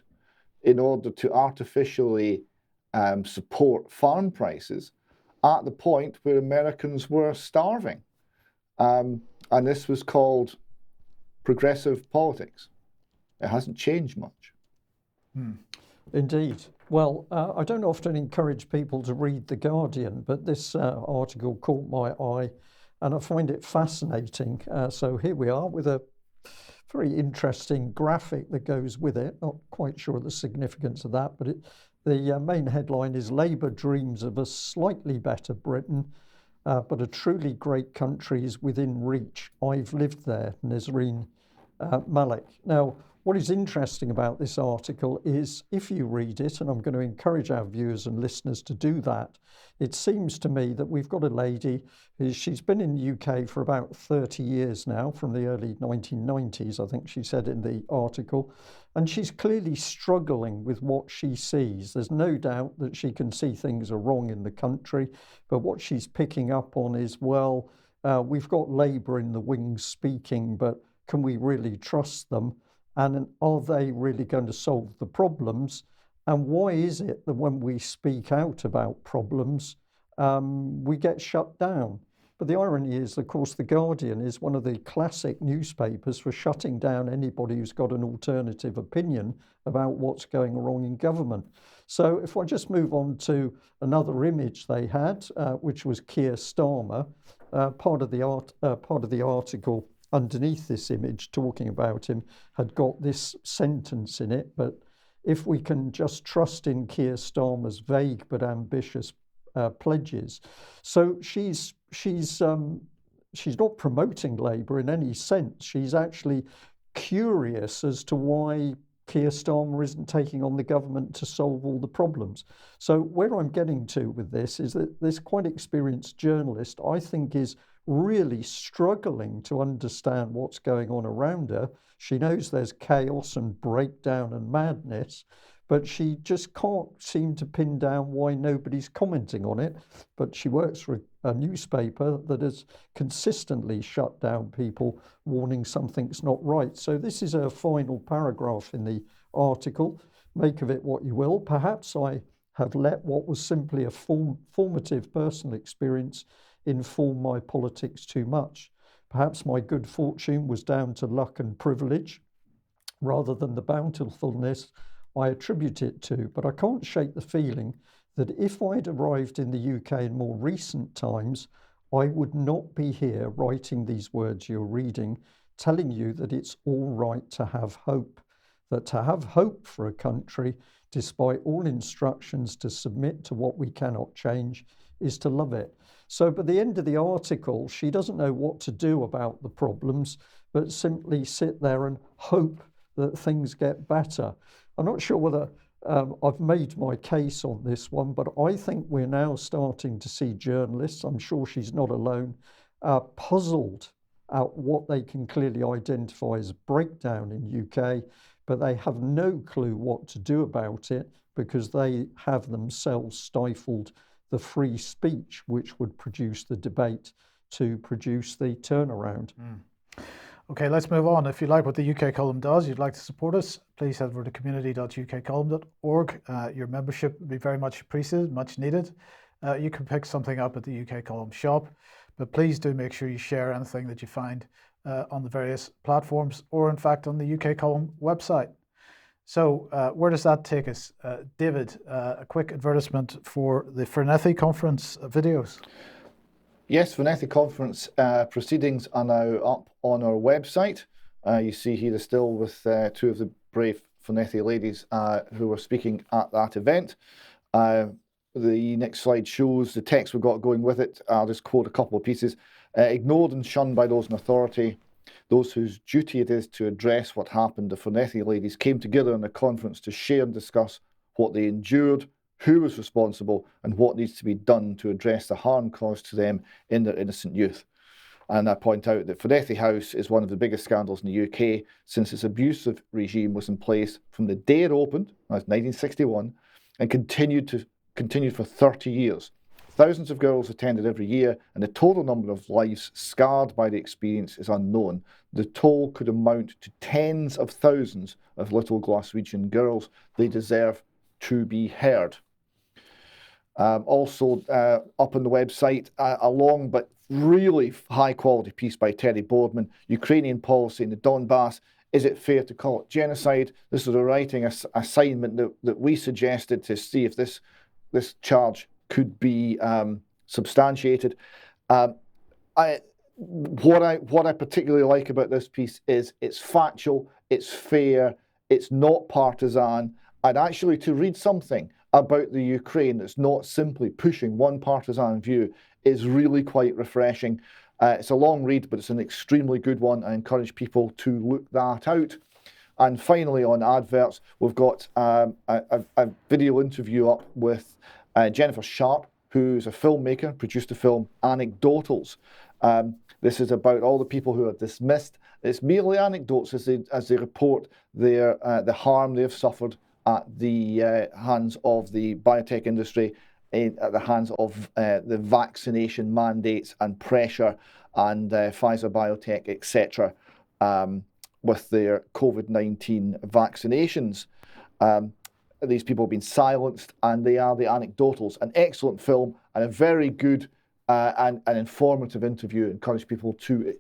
in order to artificially support farm prices at the point where Americans were starving. And this was called progressive politics. It hasn't changed much. Indeed. Well, I don't often encourage people to read The Guardian, but this article caught my eye and I find it fascinating. So here we are with a very interesting graphic that goes with it. Not quite sure the significance of that, but the main headline is Labour dreams of a slightly better Britain, but a truly great country is within reach. I've lived there, Nazreen Malik. Now, what is interesting about this article is if you read it, and I'm going to encourage our viewers and listeners to do that, it seems to me that we've got a lady she's been in the UK for about 30 years now, from the early 1990s, I think she said in the article, and she's clearly struggling with what she sees. There's no doubt that she can see things are wrong in the country, but what she's picking up on is, well, we've got Labour in the wings speaking, but can we really trust them? And are they really going to solve the problems? And why is it that when we speak out about problems, we get shut down? But the irony is, of course, The Guardian is one of the classic newspapers for shutting down anybody who's got an alternative opinion about what's going wrong in government. So if I just move on to another image they had, which was Keir Starmer, part of the article underneath this image talking about him had got this sentence in it, but if we can just trust in Keir Starmer's vague but ambitious pledges. So she's not promoting Labour in any sense. She's actually curious as to why Keir Starmer isn't taking on the government to solve all the problems. So where I'm getting to with this is that this quite experienced journalist, I think, is really struggling to understand what's going on around her. She knows there's chaos and breakdown and madness, but she just can't seem to pin down why nobody's commenting on it. But she works for a newspaper that has consistently shut down people warning something's not right. So this is her final paragraph in the article. Make of it what you will. Perhaps I have let what was simply a formative personal experience inform my politics too much. Perhaps my good fortune was down to luck and privilege rather than the bountifulness I attribute it to, but I can't shake the feeling that if I'd arrived in the UK in more recent times, I would not be here writing these words you're reading, telling you that it's all right to have hope, that to have hope for a country, despite all instructions to submit to what we cannot change, is to love it. So by the end of the article, she doesn't know what to do about the problems, but simply sit there and hope that things get better. I'm not sure whether I've made my case on this one, but I think we're now starting to see journalists, I'm sure she's not alone, puzzled at what they can clearly identify as a breakdown in UK, but they have no clue what to do about it because they have themselves stifled the free speech which would produce the debate to produce the turnaround. Okay, let's move on. If you like what the UK Column does, you'd like to support us, please head over to community.ukcolumn.org. Your membership would be very much appreciated, much needed. You can pick something up at the UK Column shop, but please do make sure you share anything that you find on the various platforms or in fact on the UK Column website. So where does that take us? David, a quick advertisement for the Fernethi conference videos. Yes, Fernethi conference proceedings are now up on our website. You see here the still with two of the brave Fernethi ladies who were speaking at that event. The next slide shows the text we've got going with it. I'll just quote a couple of pieces. Ignored and shunned by those in authority, those whose duty it is to address what happened, the Fernethi ladies came together in a conference to share and discuss what they endured, who was responsible, and what needs to be done to address the harm caused to them in their innocent youth. And I point out that Fernethi House is one of the biggest scandals in the UK since its abusive regime was in place from the day it opened, that's 1961, and continued for 30 years. Thousands of girls attended every year, and the total number of lives scarred by the experience is unknown. The toll could amount to tens of thousands of little Glaswegian girls. They deserve to be heard. Also up on the website, a long but really high quality piece by Terry Boardman, Ukrainian policy in the Donbass. Is it fair to call it genocide? This was a writing assignment that we suggested to see if this charge could be substantiated. What I particularly like about this piece is it's factual, it's fair, it's not partisan, and actually to read something about the Ukraine that's not simply pushing one partisan view is really quite refreshing. It's a long read, but it's an extremely good one. I encourage people to look that out. And finally, on adverts, we've got a video interview up with Jennifer Sharp, who's a filmmaker, produced the film Anecdotals. This is about all the people who are dismissed. It's merely anecdotes as they report the harm they've suffered at the hands of the biotech industry, at the hands of the vaccination mandates and pressure and Pfizer Biotech, etc., with their COVID-19 vaccinations. These people have been silenced, and they are the Anecdotals. An excellent film and a very good and an informative interview. I encourage people to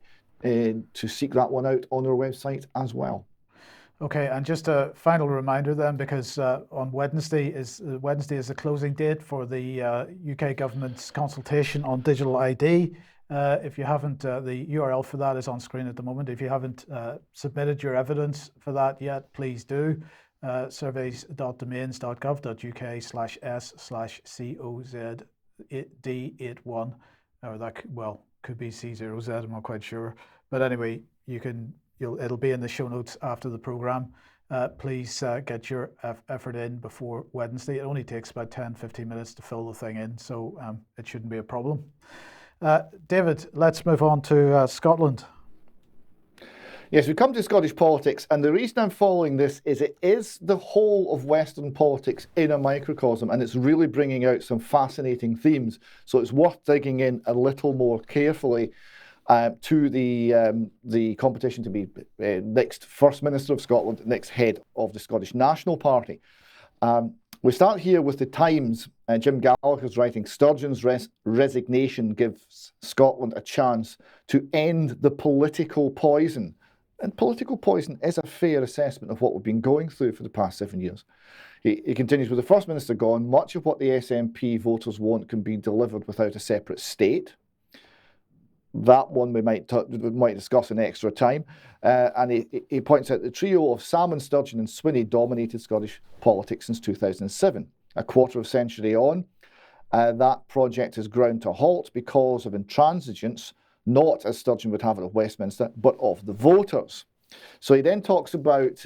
seek that one out on our website as well. Okay, and just a final reminder then, because on Wednesday is the closing date for the UK government's consultation on digital ID. If you haven't, the URL for that is on screen at the moment. If you haven't submitted your evidence for that yet, please do. surveys.domains.gov.uk/S/COZD81, or that could be C0Z, I'm not quite sure. But anyway, it'll be in the show notes after the program. Please get your effort in before Wednesday. It only takes about 10-15 minutes to fill the thing in, so it shouldn't be a problem. David, let's move on to Scotland. Yes, we come to Scottish politics, and the reason I'm following this is it is the whole of Western politics in a microcosm, and it's really bringing out some fascinating themes. So it's worth digging in a little more carefully to the competition to be next First Minister of Scotland, next head of the Scottish National Party. We start here with the Times. Jim Gallagher's writing, Sturgeon's resignation gives Scotland a chance to end the political poison. And political poison is a fair assessment of what we've been going through for the past 7 years. He continues, with the First Minister gone, much of what the SNP voters want can be delivered without a separate state. That one we might discuss in extra time. And he points out the trio of Salmon, Sturgeon and Swinney dominated Scottish politics since 2007. A quarter of a century on, that project has ground to a halt because of intransigence, not, as Sturgeon would have it, of Westminster, but of the voters. So he then talks about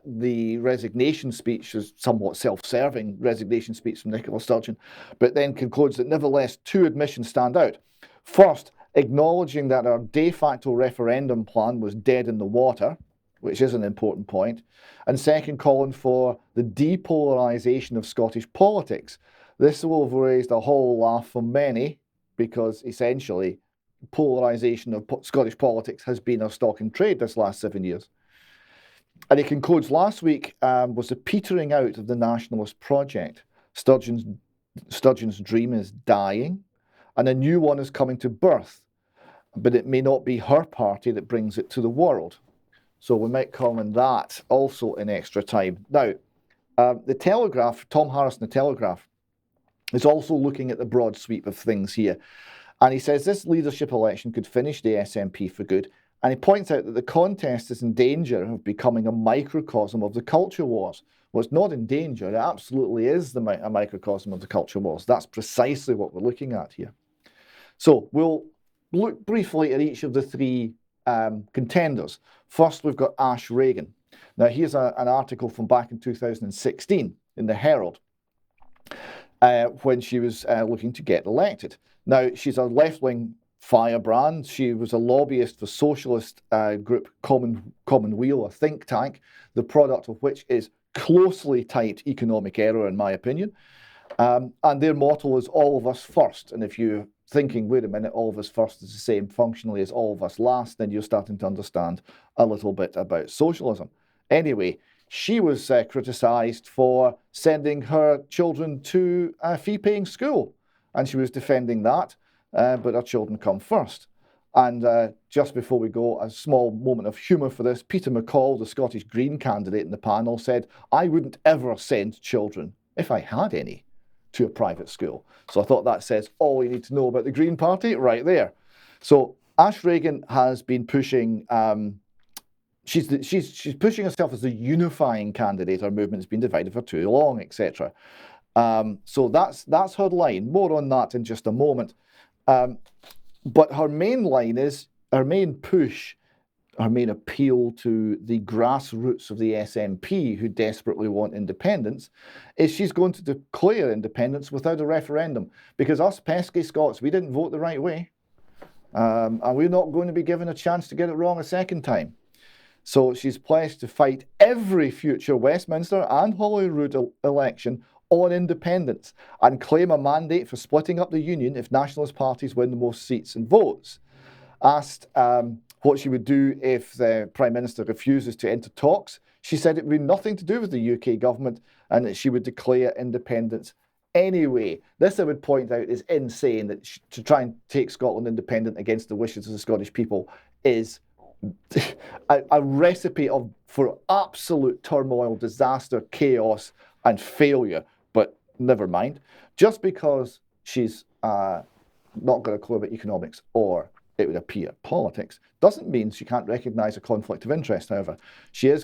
the resignation speech, as somewhat self-serving resignation speech from Nicola Sturgeon, but then concludes that nevertheless two admissions stand out. First, acknowledging that our de facto referendum plan was dead in the water, which is an important point, and second, calling for the depolarisation of Scottish politics. This will have raised a whole laugh from many, because essentially polarisation of Scottish politics has been our stock in trade this last 7 years. And he concludes, last week was the petering out of the nationalist project. Sturgeon's dream is dying, and a new one is coming to birth, but it may not be her party that brings it to the world. So we might comment that also in extra time. Now, the Telegraph, Tom Harris in the Telegraph, is also looking at the broad sweep of things here. And he says this leadership election could finish the SNP for good. And he points out that the contest is in danger of becoming a microcosm of the culture wars. Well, it's not in danger. It absolutely is a microcosm of the culture wars. That's precisely what we're looking at here. So we'll look briefly at each of the three contenders. First, we've got Ash Regan. Now, here's an article from back in 2016 in the Herald when she was looking to get elected. Now, she's a left-wing firebrand. She was a lobbyist for socialist group Commonweal, a think tank, the product of which is closely tight economic error, in my opinion. And their motto is all of us first. And if you're thinking, wait a minute, all of us first is the same functionally as all of us last, then you're starting to understand a little bit about socialism. Anyway, she was criticised for sending her children to a fee-paying school. And she was defending that, but her children come first. And just before we go, a small moment of humour for this. Peter McCall, the Scottish Green candidate in the panel, said, I wouldn't ever send children, if I had any, to a private school. So I thought that says all you need to know about the Green Party right there. So Ash Regan has been pushing, she's pushing herself as the unifying candidate. Our movement's been divided for too long, etc. So that's her line. More on that in just a moment. But her main line is, her main push, her main appeal to the grassroots of the SNP who desperately want independence, is she's going to declare independence without a referendum. Because us pesky Scots, we didn't vote the right way. And we're not going to be given a chance to get it wrong a second time. So she's pledged to fight every future Westminster and Holyrood election on independence and claim a mandate for splitting up the union if nationalist parties win the most seats and votes. Asked what she would do if the Prime Minister refuses to enter talks, she said it would be nothing to do with the UK government and that she would declare independence anyway. This, I would point out, is insane. That to try and take Scotland independent against the wishes of the Scottish people is a recipe for absolute turmoil, disaster, chaos and failure. But never mind. Just because she's not got a clue about economics, or it would appear politics, doesn't mean she can't recognise a conflict of interest. However, she's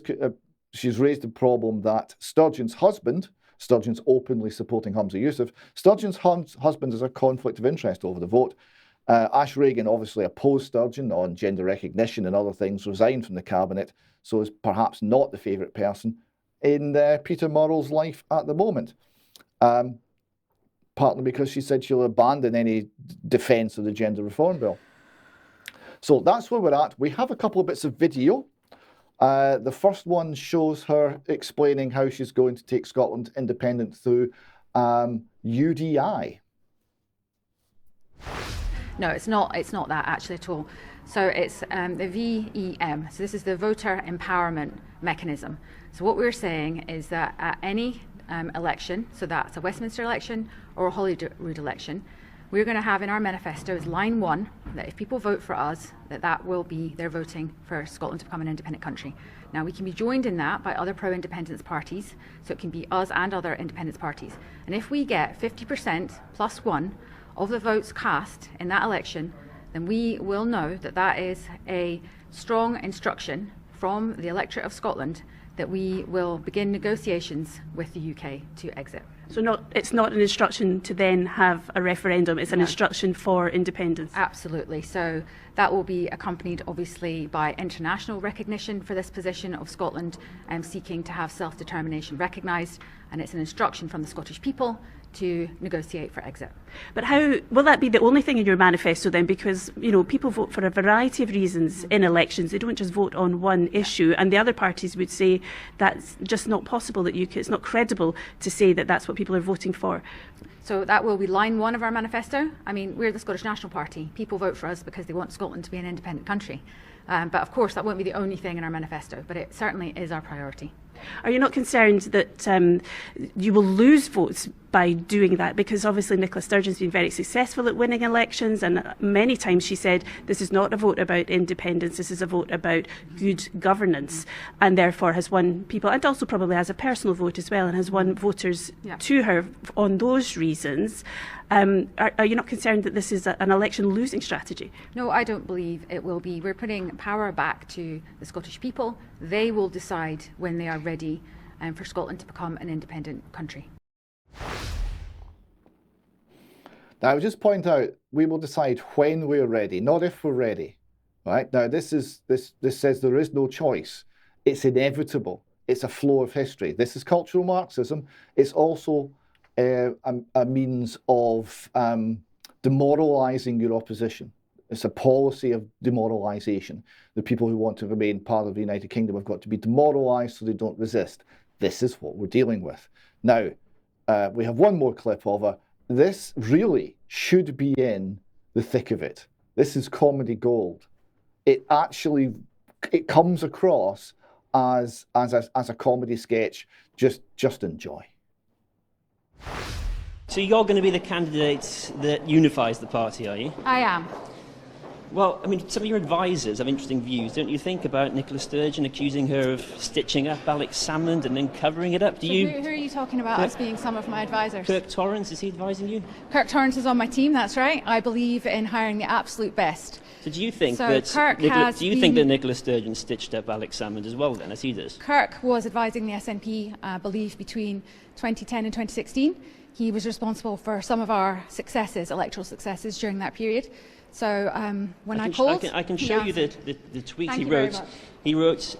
raised the problem that Sturgeon's husband, Sturgeon's openly supporting Humza Yousaf, Sturgeon's husband is a conflict of interest over the vote. Ash Regan obviously opposed Sturgeon on gender recognition and other things, resigned from the cabinet, so is perhaps not the favourite person in Peter Murrell's life at the moment. Partly because she said she'll abandon any defence of the gender reform bill. So that's where we're at. We have a couple of bits of video. The first one shows her explaining how she's going to take Scotland independent through UDI. No, it's not that actually at all. So it's the VEM. So this is the voter empowerment mechanism. So what we're saying is that at any election, so that's a Westminster election or a Holyrood election, we're going to have in our manifesto as line 1 that if people vote for us, that will be they're voting for Scotland to become an independent country. Now, we can be joined in that by other pro-independence parties, so it can be us and other independence parties. And if we get 50% plus 1 of the votes cast in that election, then we will know that that is a strong instruction from the electorate of Scotland that we will begin negotiations with the UK to exit. So it's not an instruction to then have a referendum, it's an instruction for independence? Absolutely. So that will be accompanied obviously by international recognition for this position of Scotland seeking to have self-determination recognised, and it's an instruction from the Scottish people to negotiate for exit. But how will that be the only thing in your manifesto then? Because, you know, people vote for a variety of reasons in elections. They don't just vote on one issue, and the other parties would say that's just not possible, that it's not credible to say that that's what people are voting for. So that will be line 1 of our manifesto. I mean, we're the Scottish National Party. People vote for us because they want Scotland to be an independent country. But of course, that won't be the only thing in our manifesto, but it certainly is our priority. Are you not concerned that you will lose votes by doing that? Because obviously Nicola Sturgeon's been very successful at winning elections, and many times she said this is not a vote about independence, this is a vote about good governance, and therefore has won people, and also probably has a personal vote as well, and has won voters to her on those reasons. Are you not concerned that this is an election losing strategy? No, I don't believe it will be. We're putting power back to the Scottish people. They will decide when they are ready for Scotland to become an independent country. Now, I would just point out, we will decide when we're ready, not if we're ready. Right? Now, this says there is no choice. It's inevitable. It's a flow of history. This is cultural Marxism. It's also a means of demoralising your opposition. It's a policy of demoralisation. The people who want to remain part of the United Kingdom have got to be demoralised so they don't resist. This is what we're dealing with. Now, we have one more clip of her. This really should be in the thick of it. This is comedy gold. It comes across as a comedy sketch. Just enjoy. So you're going to be the candidate that unifies the party, are you? I am. Well, I mean, some of your advisors have interesting views, don't you think, about Nicola Sturgeon accusing her of stitching up Alex Salmond and then covering it up? Who are you talking about as being some of my advisors? Kirk Torrance, is he advising you? Kirk Torrance is on my team, that's right. I believe in hiring the absolute best. So do you think that Nicola Sturgeon stitched up Alex Salmond as well then, as he does? Kirk was advising the SNP, I believe, between 2010 and 2016. He was responsible for some of our successes, electoral successes during that period. So when I called... I can show you the tweet he wrote. He wrote,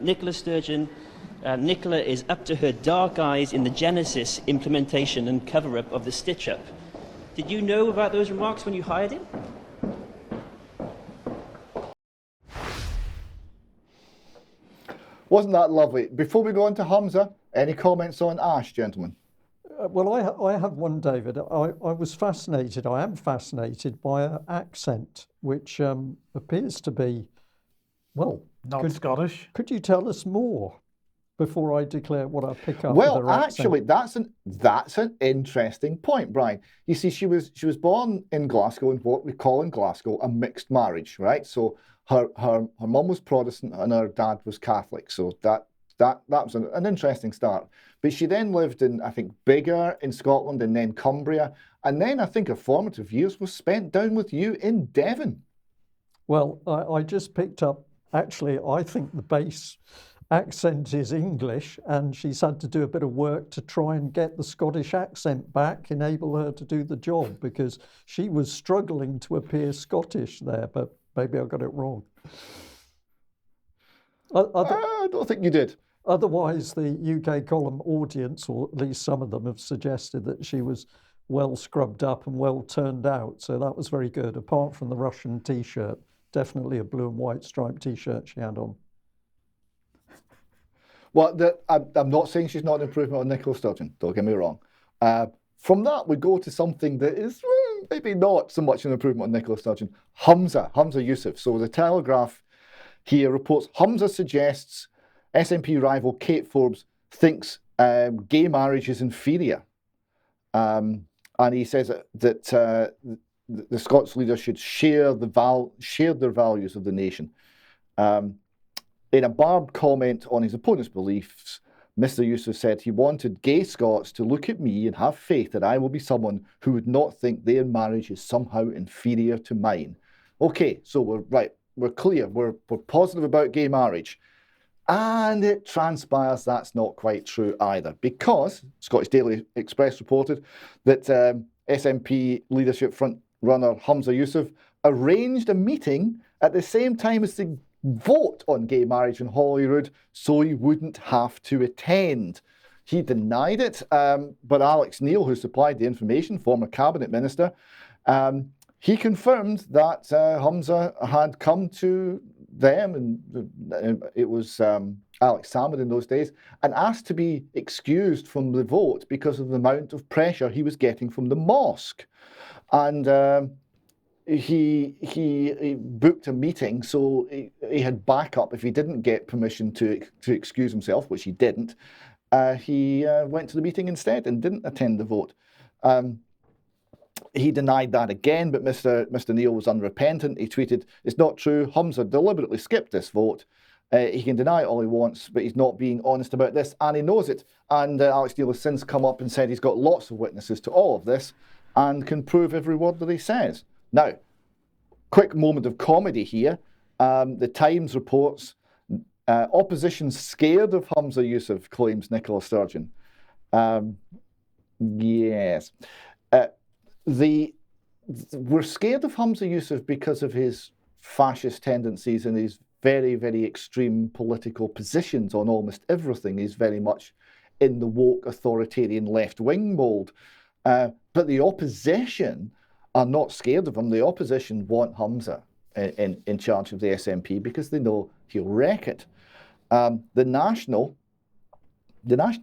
Nicola Sturgeon, Nicola is up to her dark eyes in the genesis, implementation and cover-up of the stitch-up. Did you know about those remarks when you hired him? Wasn't that lovely? Before we go on to Hamza, any comments on Ash, gentlemen? Well, I have one, David. I was fascinated, I am fascinated by her accent, which appears to be, well... Not Scottish. Could you tell us more before I declare what I pick up? Well, with her actually, accent? that's an interesting point, Brian. You see, she was born in Glasgow in what we call in Glasgow a mixed marriage, right? So her mum was Protestant and her dad was Catholic. So that was an interesting start. But she then lived in, I think, Biggar in Scotland and then Cumbria. And then I think her formative years was spent down with you in Devon. Well, I just picked up, actually, I think the base accent is English, and she's had to do a bit of work to try and get the Scottish accent back, enable her to do the job, because she was struggling to appear Scottish there, but maybe I got it wrong. I don't think you did. Otherwise, the UK column audience, or at least some of them, have suggested that she was well scrubbed up and well turned out. So that was very good, apart from the Russian T-shirt. Definitely a blue and white striped T-shirt she had on. Well, I'm not saying she's not an improvement on Nicola Sturgeon, don't get me wrong. From that, we go to something that is maybe not so much an improvement on Nicola Sturgeon. Hamza Yusuf. So the Telegraph here reports Hamza suggests SNP rival Kate Forbes thinks gay marriage is inferior. And he says that the Scots leaders should share their values of the nation. In a barbed comment on his opponent's beliefs, Mr. Youssef said he wanted gay Scots to look at me and have faith that I will be someone who would not think their marriage is somehow inferior to mine. Okay, so we're clear, we're positive about gay marriage. And it transpires that's not quite true either, because Scottish Daily Express reported that SNP leadership front runner Humza Yousaf arranged a meeting at the same time as the vote on gay marriage in Holyrood so he wouldn't have to attend. He denied it, but Alex Neil, who supplied the information, former cabinet minister, he confirmed that Humza had come to them, and it was Alex Salmond in those days, and asked to be excused from the vote because of the amount of pressure he was getting from the mosque. And he booked a meeting, so he had backup if he didn't get permission to excuse himself, which he didn't. He went to the meeting instead and didn't attend the vote. He denied that again, but Mr. Neil was unrepentant. He tweeted, "It's not true. Humza deliberately skipped this vote. He can deny it all he wants, but he's not being honest about this, and he knows it." And Alex Neil has since come up and said he's got lots of witnesses to all of this and can prove every word that he says. Now, quick moment of comedy here. The Times reports, opposition scared of Humza Yousaf, claims Nicola Sturgeon. Yes. We're scared of Humza Yousaf because of his fascist tendencies and his very, very extreme political positions on almost everything. He's very much in the woke authoritarian left-wing mould. But the opposition are not scared of him. The opposition want Humza in charge of the SNP because they know he'll wreck it. The National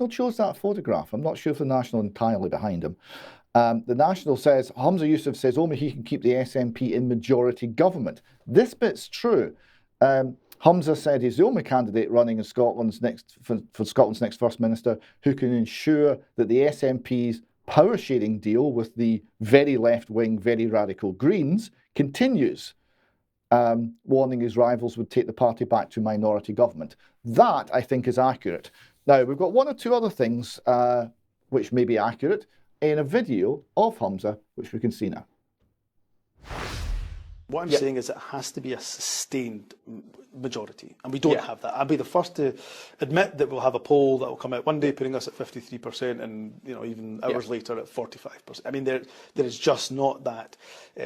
chose that photograph. I'm not sure if the National entirely behind him. The National says, Humza Yousaf says only he can keep the SNP in majority government. This bit's true. Humza said he's the only candidate running in Scotland's for Scotland's next First Minister who can ensure that the SNP's power-sharing deal with the very left-wing, very radical Greens continues, warning his rivals would take the party back to minority government. That, I think, is accurate. Now, we've got one or two other things which may be accurate in a video of Humza, which we can see now. What I'm saying is it has to be a sustained majority, and we don't have that. I'll be the first to admit that we'll have a poll that will come out one day putting us at 53%, and even hours later at 45%. I mean, there is just not that.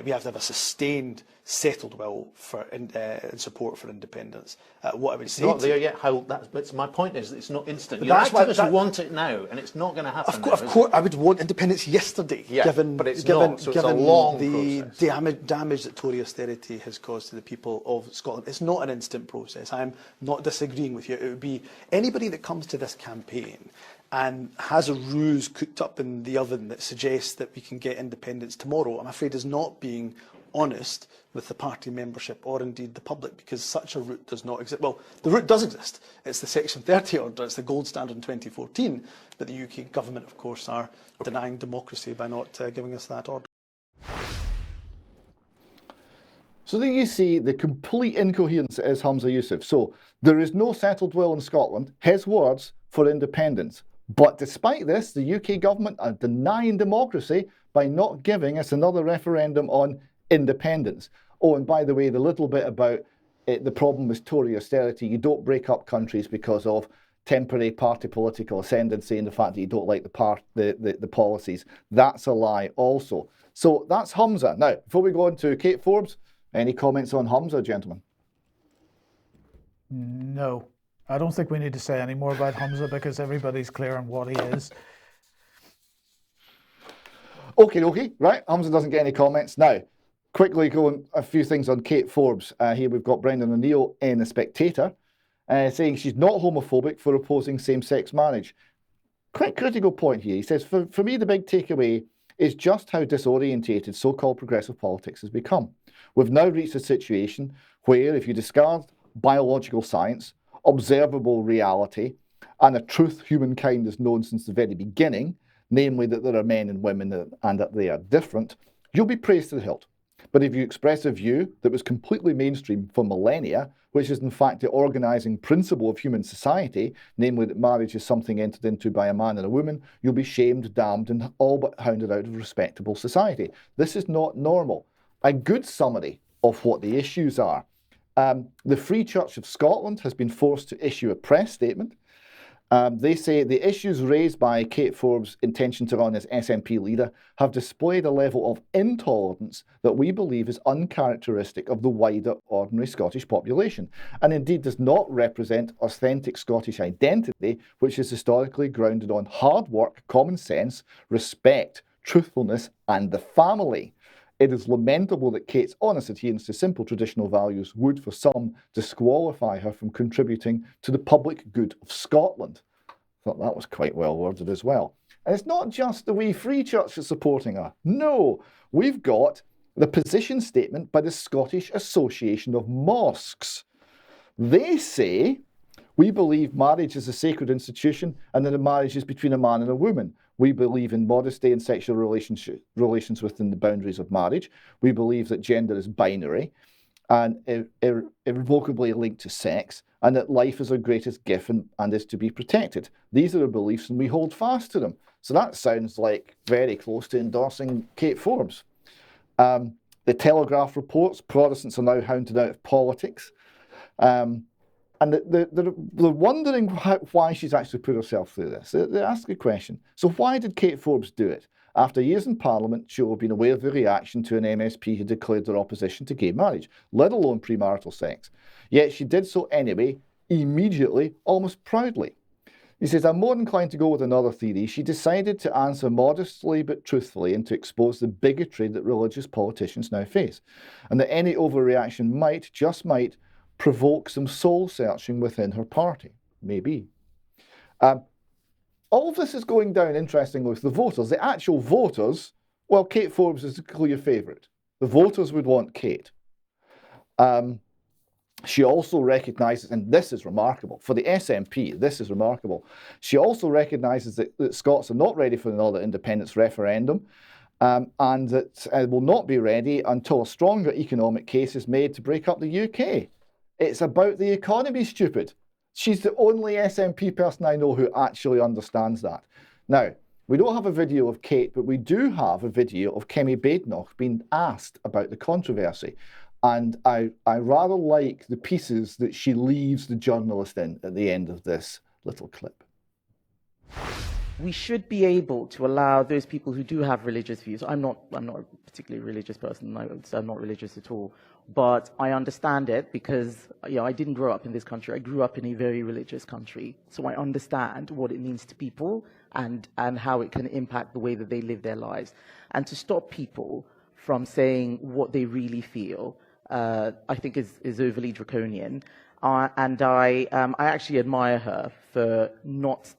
We have to have a sustained, settled will for in support for independence. What I would say, not there yet. But my point is, it's not instant. Your activists want it now, and it's not going to happen. Of course, I would want independence yesterday. Given it's a long the damage that Tory austerity has caused to the people of Scotland. It's not an instant process. I'm not disagreeing with you. It would be anybody that comes to this campaign and has a ruse cooked up in the oven that suggests that we can get independence tomorrow, I'm afraid is not being honest with the party membership or indeed the public, because such a route does not exist. Well, the route does exist. It's the Section 30 order. It's the gold standard in 2014. But the UK government, of course, are denying democracy by not giving us that order. So there you see the complete incoherence is Humza Yousaf. So there is no settled will in Scotland, his words, for independence. But despite this, the UK government are denying democracy by not giving us another referendum on independence. Oh, and by the way, the little bit about the problem with Tory austerity, you don't break up countries because of temporary party political ascendancy and the fact that you don't like the policies. That's a lie also. So that's Humza. Now, before we go on to Kate Forbes, any comments on Humza, gentlemen? No. I don't think we need to say any more about Humza because everybody's clear on what he is. Okay, right. Humza doesn't get any comments. Now, quickly going a few things on Kate Forbes. Here we've got Brendan O'Neill in The Spectator saying she's not homophobic for opposing same-sex marriage. Quite critical point here. He says, for me, the big takeaway is just how disorientated so-called progressive politics has become. We've now reached a situation where if you discard biological science, observable reality, and a truth humankind has known since the very beginning, namely that there are men and women and that they are different, you'll be praised to the hilt. But if you express a view that was completely mainstream for millennia, which is in fact the organising principle of human society, namely that marriage is something entered into by a man and a woman, you'll be shamed, damned, and all but hounded out of respectable society. This is not normal. A good summary of what the issues are. The Free Church of Scotland has been forced to issue a press statement. They say the issues raised by Kate Forbes' intention to run as SNP leader have displayed a level of intolerance that we believe is uncharacteristic of the wider ordinary Scottish population, and indeed does not represent authentic Scottish identity, which is historically grounded on hard work, common sense, respect, truthfulness, and the family. It is lamentable that Kate's honest adherence to simple traditional values would, for some, disqualify her from contributing to the public good of Scotland. I thought that was quite well worded as well. And it's not just the wee Free Church that's supporting her. No, we've got the position statement by the Scottish Association of Mosques. They say, we believe marriage is a sacred institution and that a marriage is between a man and a woman. We believe in modesty and sexual relations within the boundaries of marriage. We believe that gender is binary and irrevocably linked to sex, and that life is our greatest gift and is to be protected. These are our beliefs and we hold fast to them. So that sounds like very close to endorsing Kate Forbes. The Telegraph reports Protestants are now hounded out of politics. And they're wondering why she's actually put herself through this. They ask a question. So why did Kate Forbes do it? After years in Parliament, she will have been aware of the reaction to an MSP who declared their opposition to gay marriage, let alone premarital sex. Yet she did so anyway, immediately, almost proudly. He says, I'm more inclined to go with another theory. She decided to answer modestly but truthfully and to expose the bigotry that religious politicians now face, and that any overreaction might, just might, provoke some soul searching within her party. Maybe. All of this is going down, interestingly, with the voters. The actual voters, well, Kate Forbes is a clear favourite. The voters would want Kate. She also recognises, and this is remarkable, for the SNP, this is remarkable, she also recognises that Scots are not ready for another independence referendum, and that will not be ready until a stronger economic case is made to break up the UK. It's about the economy, stupid. She's the only SNP person I know who actually understands that. Now, we don't have a video of Kate, but we do have a video of Kemi Badenoch being asked about the controversy. And I rather like the pieces that she leaves the journalist in at the end of this little clip. We should be able to allow those people who do have religious views. I'm not a particularly religious person. I'm not religious at all. But I understand it because I didn't grow up in this country. I grew up in a very religious country. So I understand what it means to people and how it can impact the way that they live their lives. And to stop people from saying what they really feel, I think is overly draconian. And I actually admire her for not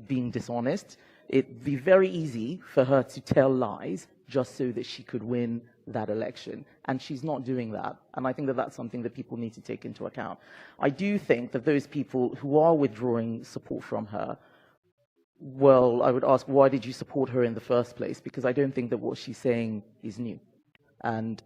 being dishonest. It'd be very easy for her to tell lies just so that she could win that election. And she's not doing that. And I think that that's something that people need to take into account. I do think that those people who are withdrawing support from her, well, I would ask, why did you support her in the first place? Because I don't think that what she's saying is new. And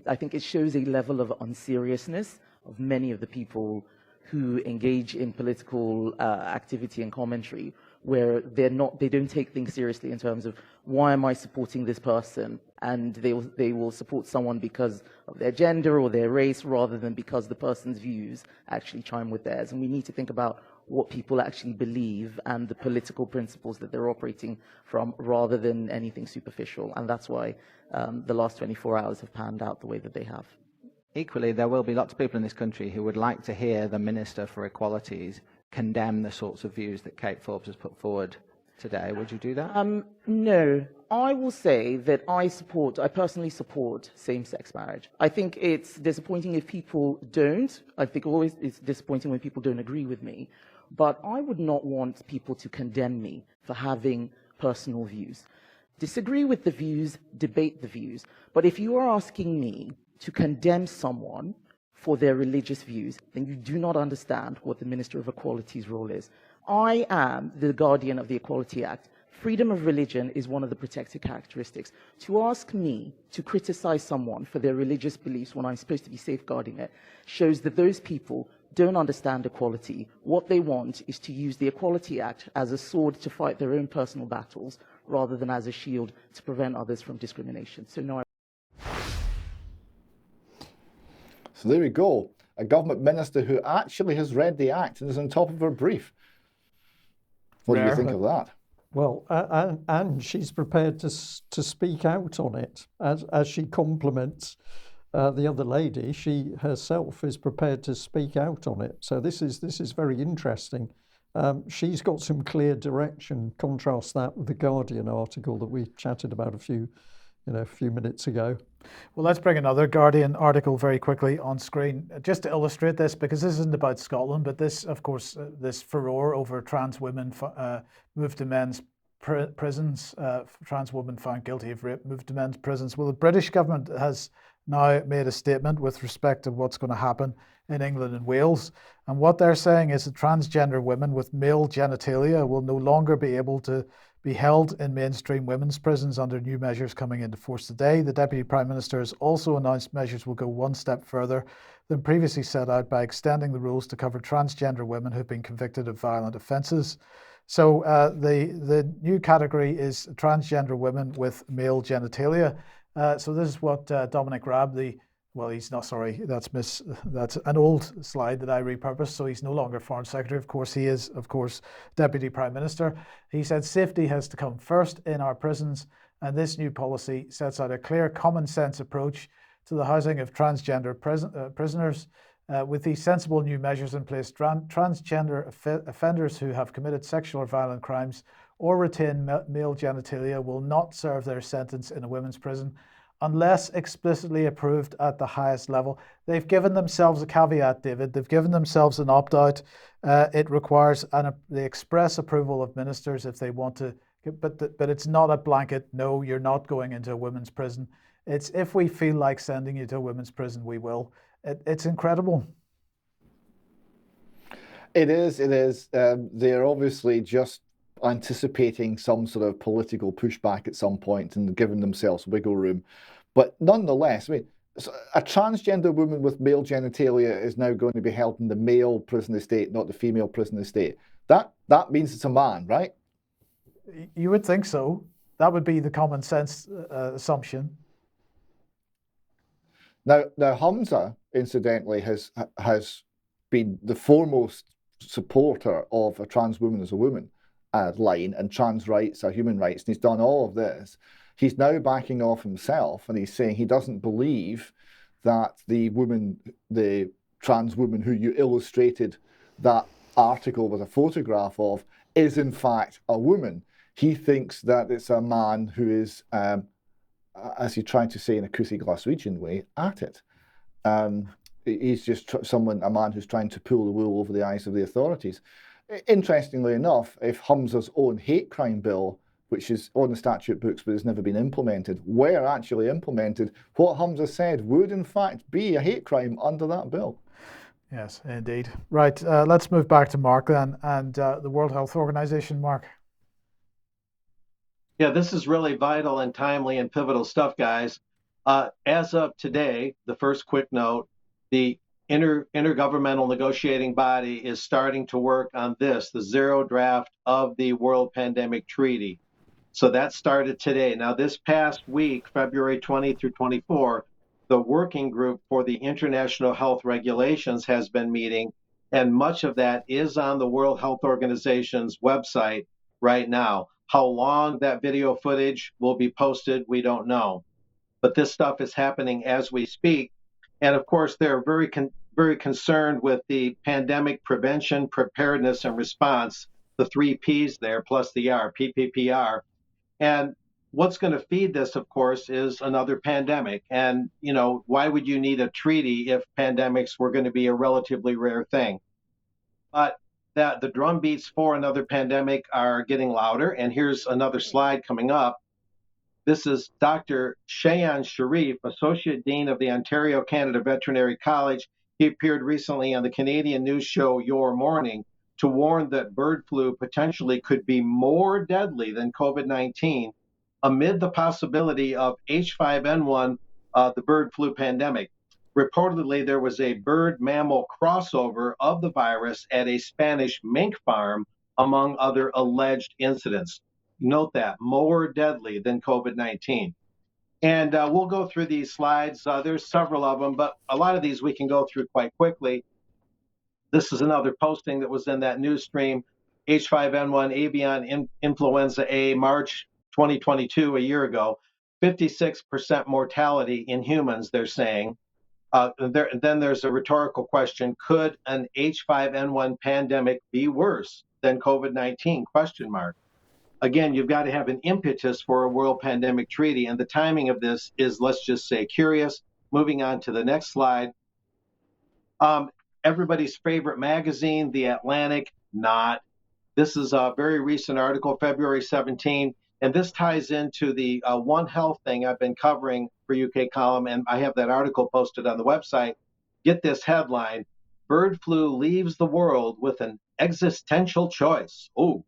I think it shows a level of unseriousness of many of the people who engage in political activity and commentary, where they don't take things seriously in terms of, why am I supporting this person? And they will support someone because of their gender or their race, rather than because the person's views actually chime with theirs. And we need to think about what people actually believe and the political principles that they're operating from, rather than anything superficial. And that's why the last 24 hours have panned out the way that they have. Equally, there will be lots of people in this country who would like to hear the Minister for Equalities condemn the sorts of views that Kate Forbes has put forward today. Would you do that? No. I will say that I personally support same-sex marriage. I think it's disappointing if people don't. I think always it's disappointing when people don't agree with me. But I would not want people to condemn me for having personal views. Disagree with the views, debate the views. But if you are asking me to condemn someone for their religious views, then you do not understand what the Minister of Equality's role is. I am the guardian of the Equality Act. Freedom of religion is one of the protected characteristics. To ask me to criticize someone for their religious beliefs when I'm supposed to be safeguarding it shows that those people don't understand equality. What they want is to use the Equality Act as a sword to fight their own personal battles rather than as a shield to prevent others from discrimination. So no. So there we go. A government minister who actually has read the Act and is on top of her brief. What do you think of that? Well, and she's prepared to speak out on it, as she compliments the other lady. She herself is prepared to speak out on it. So this is very interesting. She's got some clear direction. Contrast that with the Guardian article that we chatted about a few minutes ago. Well, let's bring another Guardian article very quickly on screen, just to illustrate this, because this isn't about Scotland, but this, of course, this furore over trans women moved to men's prisons, trans women found guilty of rape moved to men's prisons. Well, the British government has now made a statement with respect to what's going to happen in England and Wales. And what they're saying is that transgender women with male genitalia will no longer be able to be held in mainstream women's prisons under new measures coming into force today. The Deputy Prime Minister has also announced measures will go one step further than previously set out by extending the rules to cover transgender women who've been convicted of violent offences. So the new category is transgender women with male genitalia. So this is what Dominic Raab, he's not, sorry, that's an old slide that I repurposed, so he's no longer Foreign Secretary. Of course, he is, of course, Deputy Prime Minister. He said safety has to come first in our prisons, and this new policy sets out a clear common sense approach to the housing of transgender prisoners. With these sensible new measures in place, transgender offenders who have committed sexual or violent crimes or retain male genitalia will not serve their sentence in a women's prison unless explicitly approved at the highest level. They've given themselves a caveat, David. They've given themselves an opt-out. It requires the express approval of ministers if they want to, but it's not a blanket, no, you're not going into a women's prison. It's if we feel like sending you to a women's prison, we will. It's incredible. It is. They're obviously just anticipating some sort of political pushback at some point and giving themselves wiggle room. But nonetheless, I mean, a transgender woman with male genitalia is now going to be held in the male prison estate, not the female prison estate. That means it's a man, right? You would think so. That would be the common sense assumption. Now Humza, incidentally, has been the foremost supporter of a trans woman as a woman line, and trans rights are human rights, and he's done all of this. He's now backing off himself, and he's saying he doesn't believe that the trans woman who you illustrated that article with a photograph of is in fact a woman. He thinks that it's a man who is, as he tried to say in a Coothie Glaswegian way, at it. He's just a man who's trying to pull the wool over the eyes of the authorities. Interestingly enough, if Humza's own hate crime bill, which is on the statute books but has never been implemented, were actually implemented, what Humza said would in fact be a hate crime under that bill. Yes, indeed. Right, let's move back to Mark then, and the World Health Organization, Mark. Yeah, this is really vital and timely and pivotal stuff, guys. As of today, the first quick note, the intergovernmental negotiating body is starting to work on this, the zero draft of the World Pandemic Treaty. So that started today. Now, this past week, February 20 through 24, the working group for the international health regulations has been meeting, and much of that is on the World Health Organization's website right now. How long that video footage will be posted, we don't know. But this stuff is happening as we speak. And of course, they're very concerned with the pandemic prevention, preparedness, and response, the 3 Ps there, plus the R, PPPR. And what's going to feed this, of course, is another pandemic. And, why would you need a treaty if pandemics were going to be a relatively rare thing? But that the drum beats for another pandemic are getting louder. And here's another slide coming up. This is Dr. Shayan Sharif, Associate Dean of the Ontario Canada Veterinary College. He appeared recently on the Canadian news show Your Morning to warn that bird flu potentially could be more deadly than COVID-19 amid the possibility of H5N1, the bird flu pandemic. Reportedly, there was a bird-mammal crossover of the virus at a Spanish mink farm, among other alleged incidents. Note that, more deadly than COVID-19. And we'll go through these slides. There's several of them, but a lot of these we can go through quite quickly. This is another posting that was in that news stream. H5N1 avian influenza A, March 2022, a year ago, 56% mortality in humans, they're saying. Then there's a rhetorical question: could an H5N1 pandemic be worse than COVID-19? Question mark. Again, you've got to have an impetus for a world pandemic treaty, and the timing of this is, let's just say, curious. Moving on to the next slide. Everybody's favorite magazine, The Atlantic, not. This is a very recent article, February 17, and this ties into the One Health thing I've been covering for UK Column, and I have that article posted on the website. Get this headline: bird flu leaves the world with an existential choice. Oh,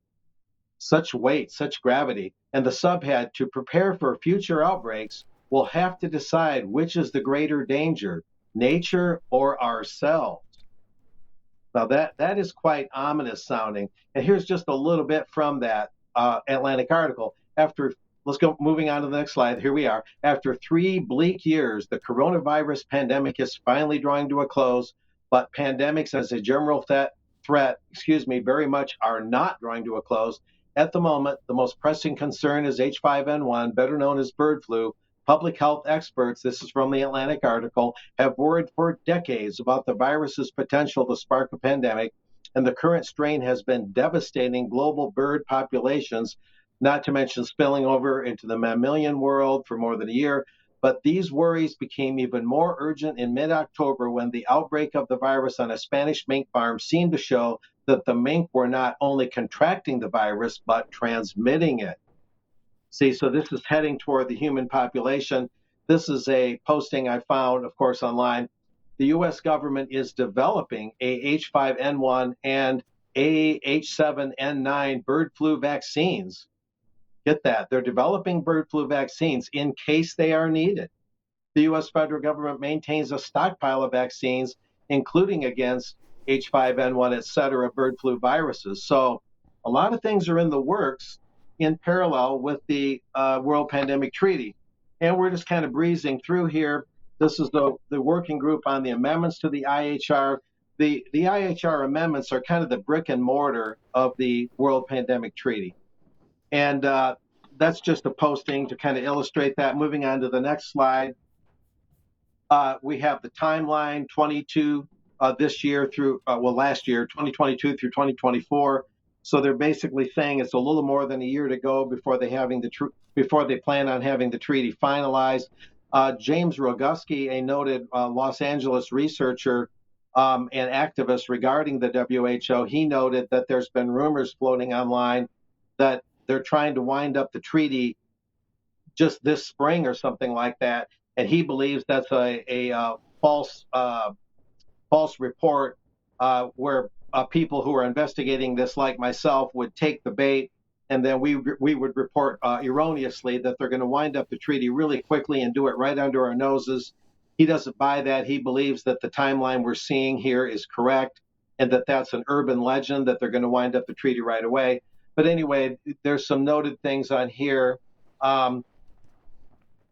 such weight, such gravity. And the subhead: to prepare for future outbreaks, we'll have to decide which is the greater danger, nature or ourselves. Now that is quite ominous sounding. And here's just a little bit from that Atlantic article. Let's go moving on to the next slide. Here we are. After 3 bleak years, the coronavirus pandemic is finally drawing to a close, but pandemics as a general threat, very much are not drawing to a close. At the moment, the most pressing concern is H5N1, better known as bird flu. Public health experts, this is from the Atlantic article, have worried for decades about the virus's potential to spark a pandemic, and the current strain has been devastating global bird populations, not to mention spilling over into the mammalian world for more than a year. But these worries became even more urgent in mid-October when the outbreak of the virus on a Spanish mink farm seemed to show that the mink were not only contracting the virus, but transmitting it. See, so this is heading toward the human population. This is a posting I found, of course, online. The U.S. government is developing a H5N1 and a H7N9 bird flu vaccines. Get that. They're developing bird flu vaccines in case they are needed. The U.S. federal government maintains a stockpile of vaccines, including against H5N1, et cetera, bird flu viruses. So a lot of things are in the works in parallel with the World Pandemic Treaty. And we're just kind of breezing through here. This is the working group on the amendments to the IHR. The IHR amendments are kind of the brick and mortar of the World Pandemic Treaty. And that's just a posting to kind of illustrate that. Moving on to the next slide. We have the timeline 22 this year through, last year, 2022 through 2024. So they're basically saying it's a little more than a year to go before they plan on having the treaty finalized. James Roguski, a noted Los Angeles researcher and activist regarding the WHO, he noted that there's been rumors floating online that they're trying to wind up the treaty just this spring or something like that. And he believes that's a false report where people who are investigating this, like myself, would take the bait, and then we would report erroneously that they're going to wind up the treaty really quickly and do it right under our noses. He doesn't buy that. He believes that the timeline we're seeing here is correct, and that that's an urban legend, that they're going to wind up the treaty right away. But anyway, there's some noted things on here.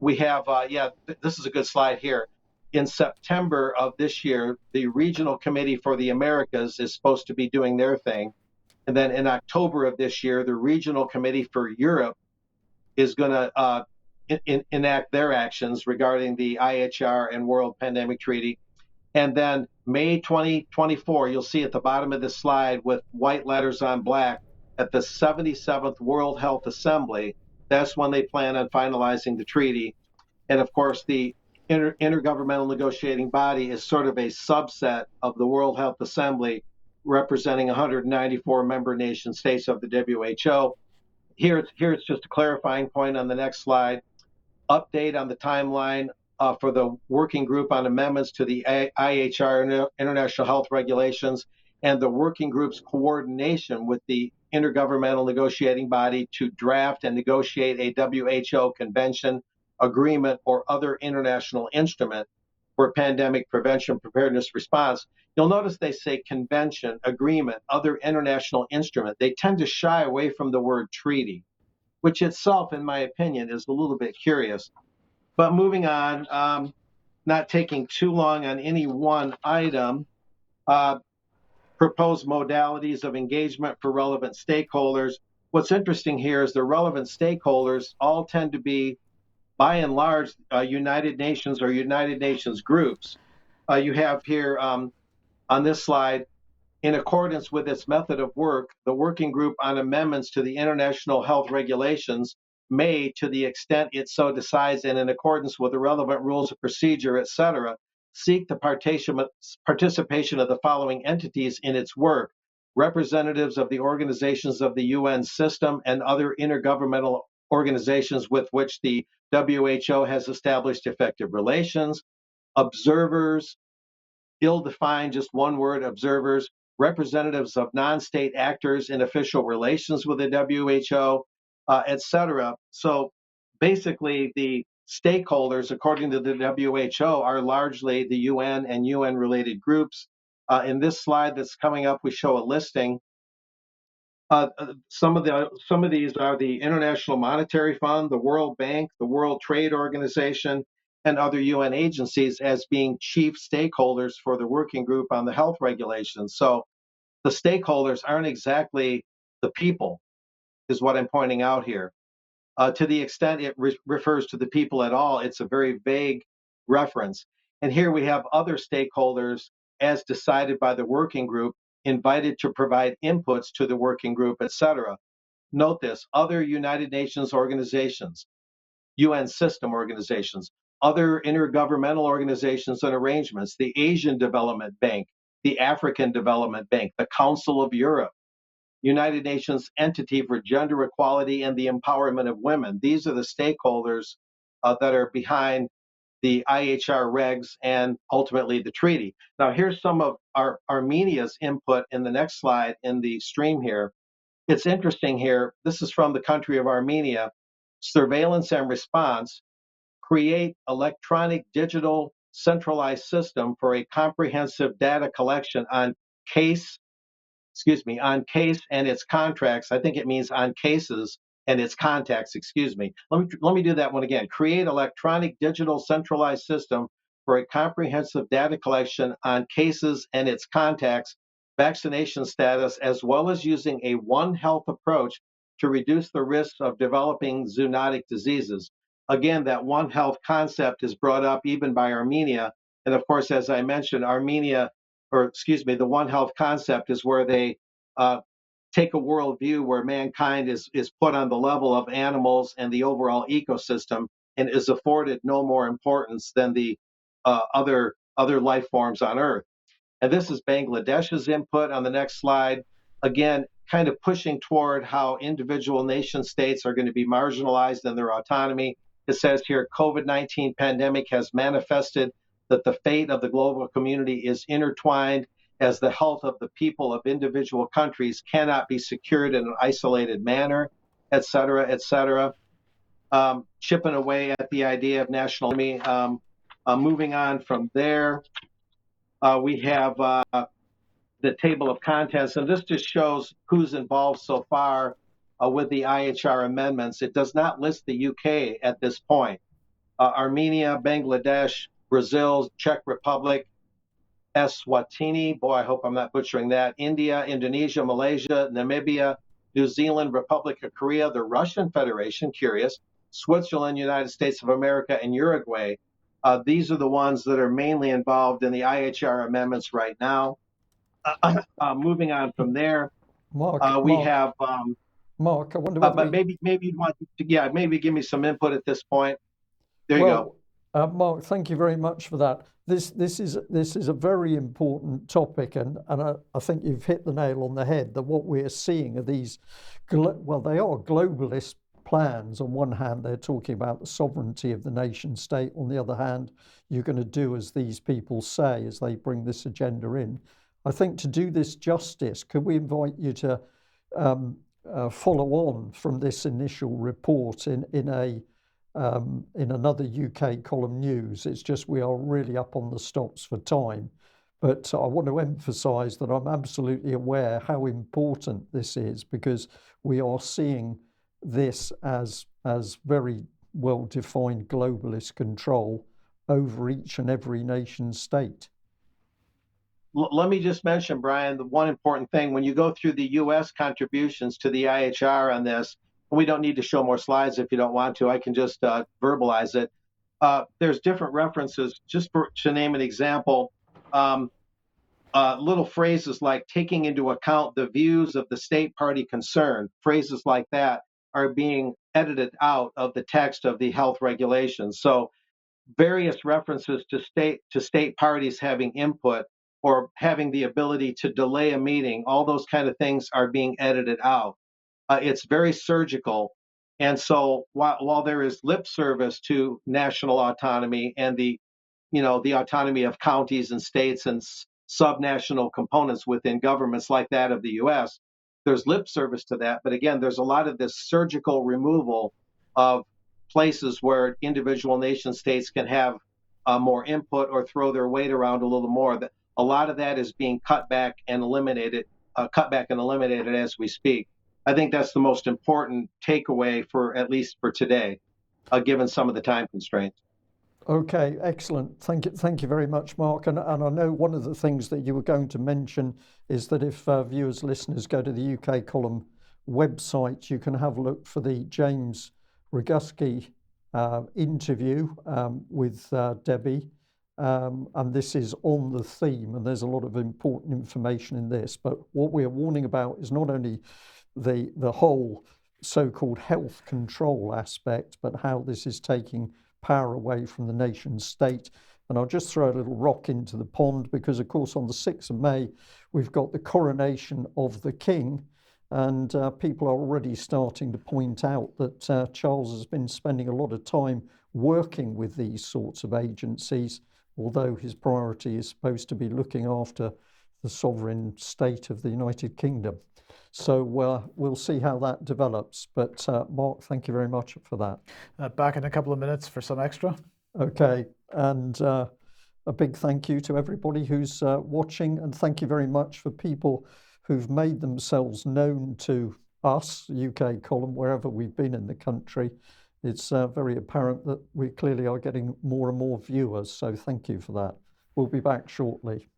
We have, this is a good slide here. In September of this year, the Regional Committee for the Americas is supposed to be doing their thing. And then in October of this year, the Regional Committee for Europe is going to enact their actions regarding the IHR and World Pandemic Treaty. And then May 2024, you'll see at the bottom of this slide with white letters on black, at the 77th World Health Assembly, that's when they plan on finalizing the treaty. And of course, the intergovernmental negotiating body is sort of a subset of the World Health Assembly, representing 194 member nation states of the WHO. Here it's just a clarifying point on the next slide. Update on the timeline. for the working group on amendments to the IHR International Health Regulations and the working group's coordination with the intergovernmental negotiating body to draft and negotiate a WHO convention, agreement, or other international instrument for pandemic prevention, preparedness, response. You'll notice they say convention, agreement, other international instrument. They tend to shy away from the word treaty, which itself, in my opinion, is a little bit curious. But moving on, not taking too long on any one item, proposed modalities of engagement for relevant stakeholders. What's interesting here is the relevant stakeholders all tend to be, by and large, United Nations or United Nations groups. You have here on this slide, in accordance with its method of work, the Working Group on Amendments to the International Health Regulations may, to the extent it so decides and in accordance with the relevant rules of procedure, etc., seek the participation of the following entities in its work: representatives of the organizations of the UN system and other intergovernmental organizations with which the WHO has established effective relations, observers, ill-defined, just one word, observers, representatives of non-state actors in official relations with the WHO, etc. So basically, the stakeholders, according to the WHO, are largely the UN and UN-related groups. In this slide that's coming up, we show a listing. Some of these are the International Monetary Fund, the World Bank, the World Trade Organization, and other UN agencies as being chief stakeholders for the working group on the health regulations. So the stakeholders aren't exactly the people, is what I'm pointing out here. To the extent it refers to the people at all, it's a very vague reference. And here we have other stakeholders, as decided by the working group, invited to provide inputs to the working group, etc. Note this: other United Nations organizations, UN system organizations, other intergovernmental organizations and arrangements, the Asian Development Bank, the African Development Bank, the Council of Europe, United Nations Entity for Gender Equality and the Empowerment of Women. These are the stakeholders that are behind the IHR regs and ultimately the treaty. Now, here's some of Armenia's input in the next slide in the stream here. It's interesting here. This is from the country of Armenia. Surveillance and response: create electronic digital centralized system for a comprehensive data collection on case and its contracts. I think it means on cases and its contacts, Let me do that one again. Create electronic digital centralized system for a comprehensive data collection on cases and its contacts, vaccination status, as well as using a One Health approach to reduce the risks of developing zoonotic diseases. Again, that One Health concept is brought up even by Armenia. And of course, as I mentioned, the One Health concept is where they take a worldview where mankind is put on the level of animals and the overall ecosystem and is afforded no more importance than the other life forms on Earth. And this is Bangladesh's input on the next slide. Again, kind of pushing toward how individual nation states are going to be marginalized in their autonomy. It says here, COVID-19 pandemic has manifested that the fate of the global community is intertwined, as the health of the people of individual countries cannot be secured in an isolated manner, et cetera, et cetera. Chipping away at the idea of national autonomy. Moving on from there, we have the table of contents, and this just shows who's involved so far with the IHR amendments. It does not list the UK at this point. Armenia, Bangladesh, Brazil, Czech Republic, Eswatini, boy, I hope I'm not butchering that, India, Indonesia, Malaysia, Namibia, New Zealand, Republic of Korea, the Russian Federation, curious, Switzerland, United States of America, and Uruguay. These are the ones that are mainly involved in the IHR amendments right now. Moving on from there, Mark, have Mark, I wonder whether but maybe you'd want to, maybe give me some input at this point. There you go. Mark, thank you very much for that. This is a very important topic, and I think you've hit the nail on the head that what we're seeing are these, they are globalist plans. On one hand, they're talking about the sovereignty of the nation state. On the other hand, you're going to do as these people say as they bring this agenda in. I think to do this justice, could we invite you to follow on from this initial report in another UK column news? It's just we are really up on the stops for time. But I want to emphasise that I'm absolutely aware how important this is, because we are seeing this as very well-defined globalist control over each and every nation state. Let me just mention, Brian, the one important thing. When you go through the U.S. contributions to the IHR on this, we don't need to show more slides if you don't want to. I can just verbalize it. There's different references. Just to name an example, little phrases like taking into account the views of the state party concerned, phrases like that are being edited out of the text of the health regulations. So various references to state parties having input or having the ability to delay a meeting, all those kind of things are being edited out. It's very surgical. And so while there is lip service to national autonomy and the autonomy of counties and states and subnational components within governments like that of the US, there's lip service to that. But again, there's a lot of this surgical removal of places where individual nation states can have more input or throw their weight around a little more. A lot of that is being cut back and eliminated as we speak. I think that's the most important takeaway at least for today, given some of the time constraints. Okay, excellent. Thank you very much, Mark. And I know one of the things that you were going to mention is that if viewers, listeners go to the UK column website, you can have a look for the James Roguski interview with Debbie. And this is on the theme, and there's a lot of important information in this. But what we're warning about is not only the whole so-called health control aspect, but how this is taking power away from the nation state. And I'll just throw a little rock into the pond, because of course on the 6th of May we've got the coronation of the King, and people are already starting to point out that Charles has been spending a lot of time working with these sorts of agencies, although his priority is supposed to be looking after the sovereign state of the United Kingdom. So we'll see how that develops. But Mark, thank you very much for that. Back in a couple of minutes for some extra. Okay, and a big thank you to everybody who's watching, and thank you very much for people who've made themselves known to us, UK column, wherever we've been in the country. It's very apparent that we clearly are getting more and more viewers, so thank you for that. We'll be back shortly.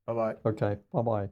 Bye-bye. Okay, bye-bye.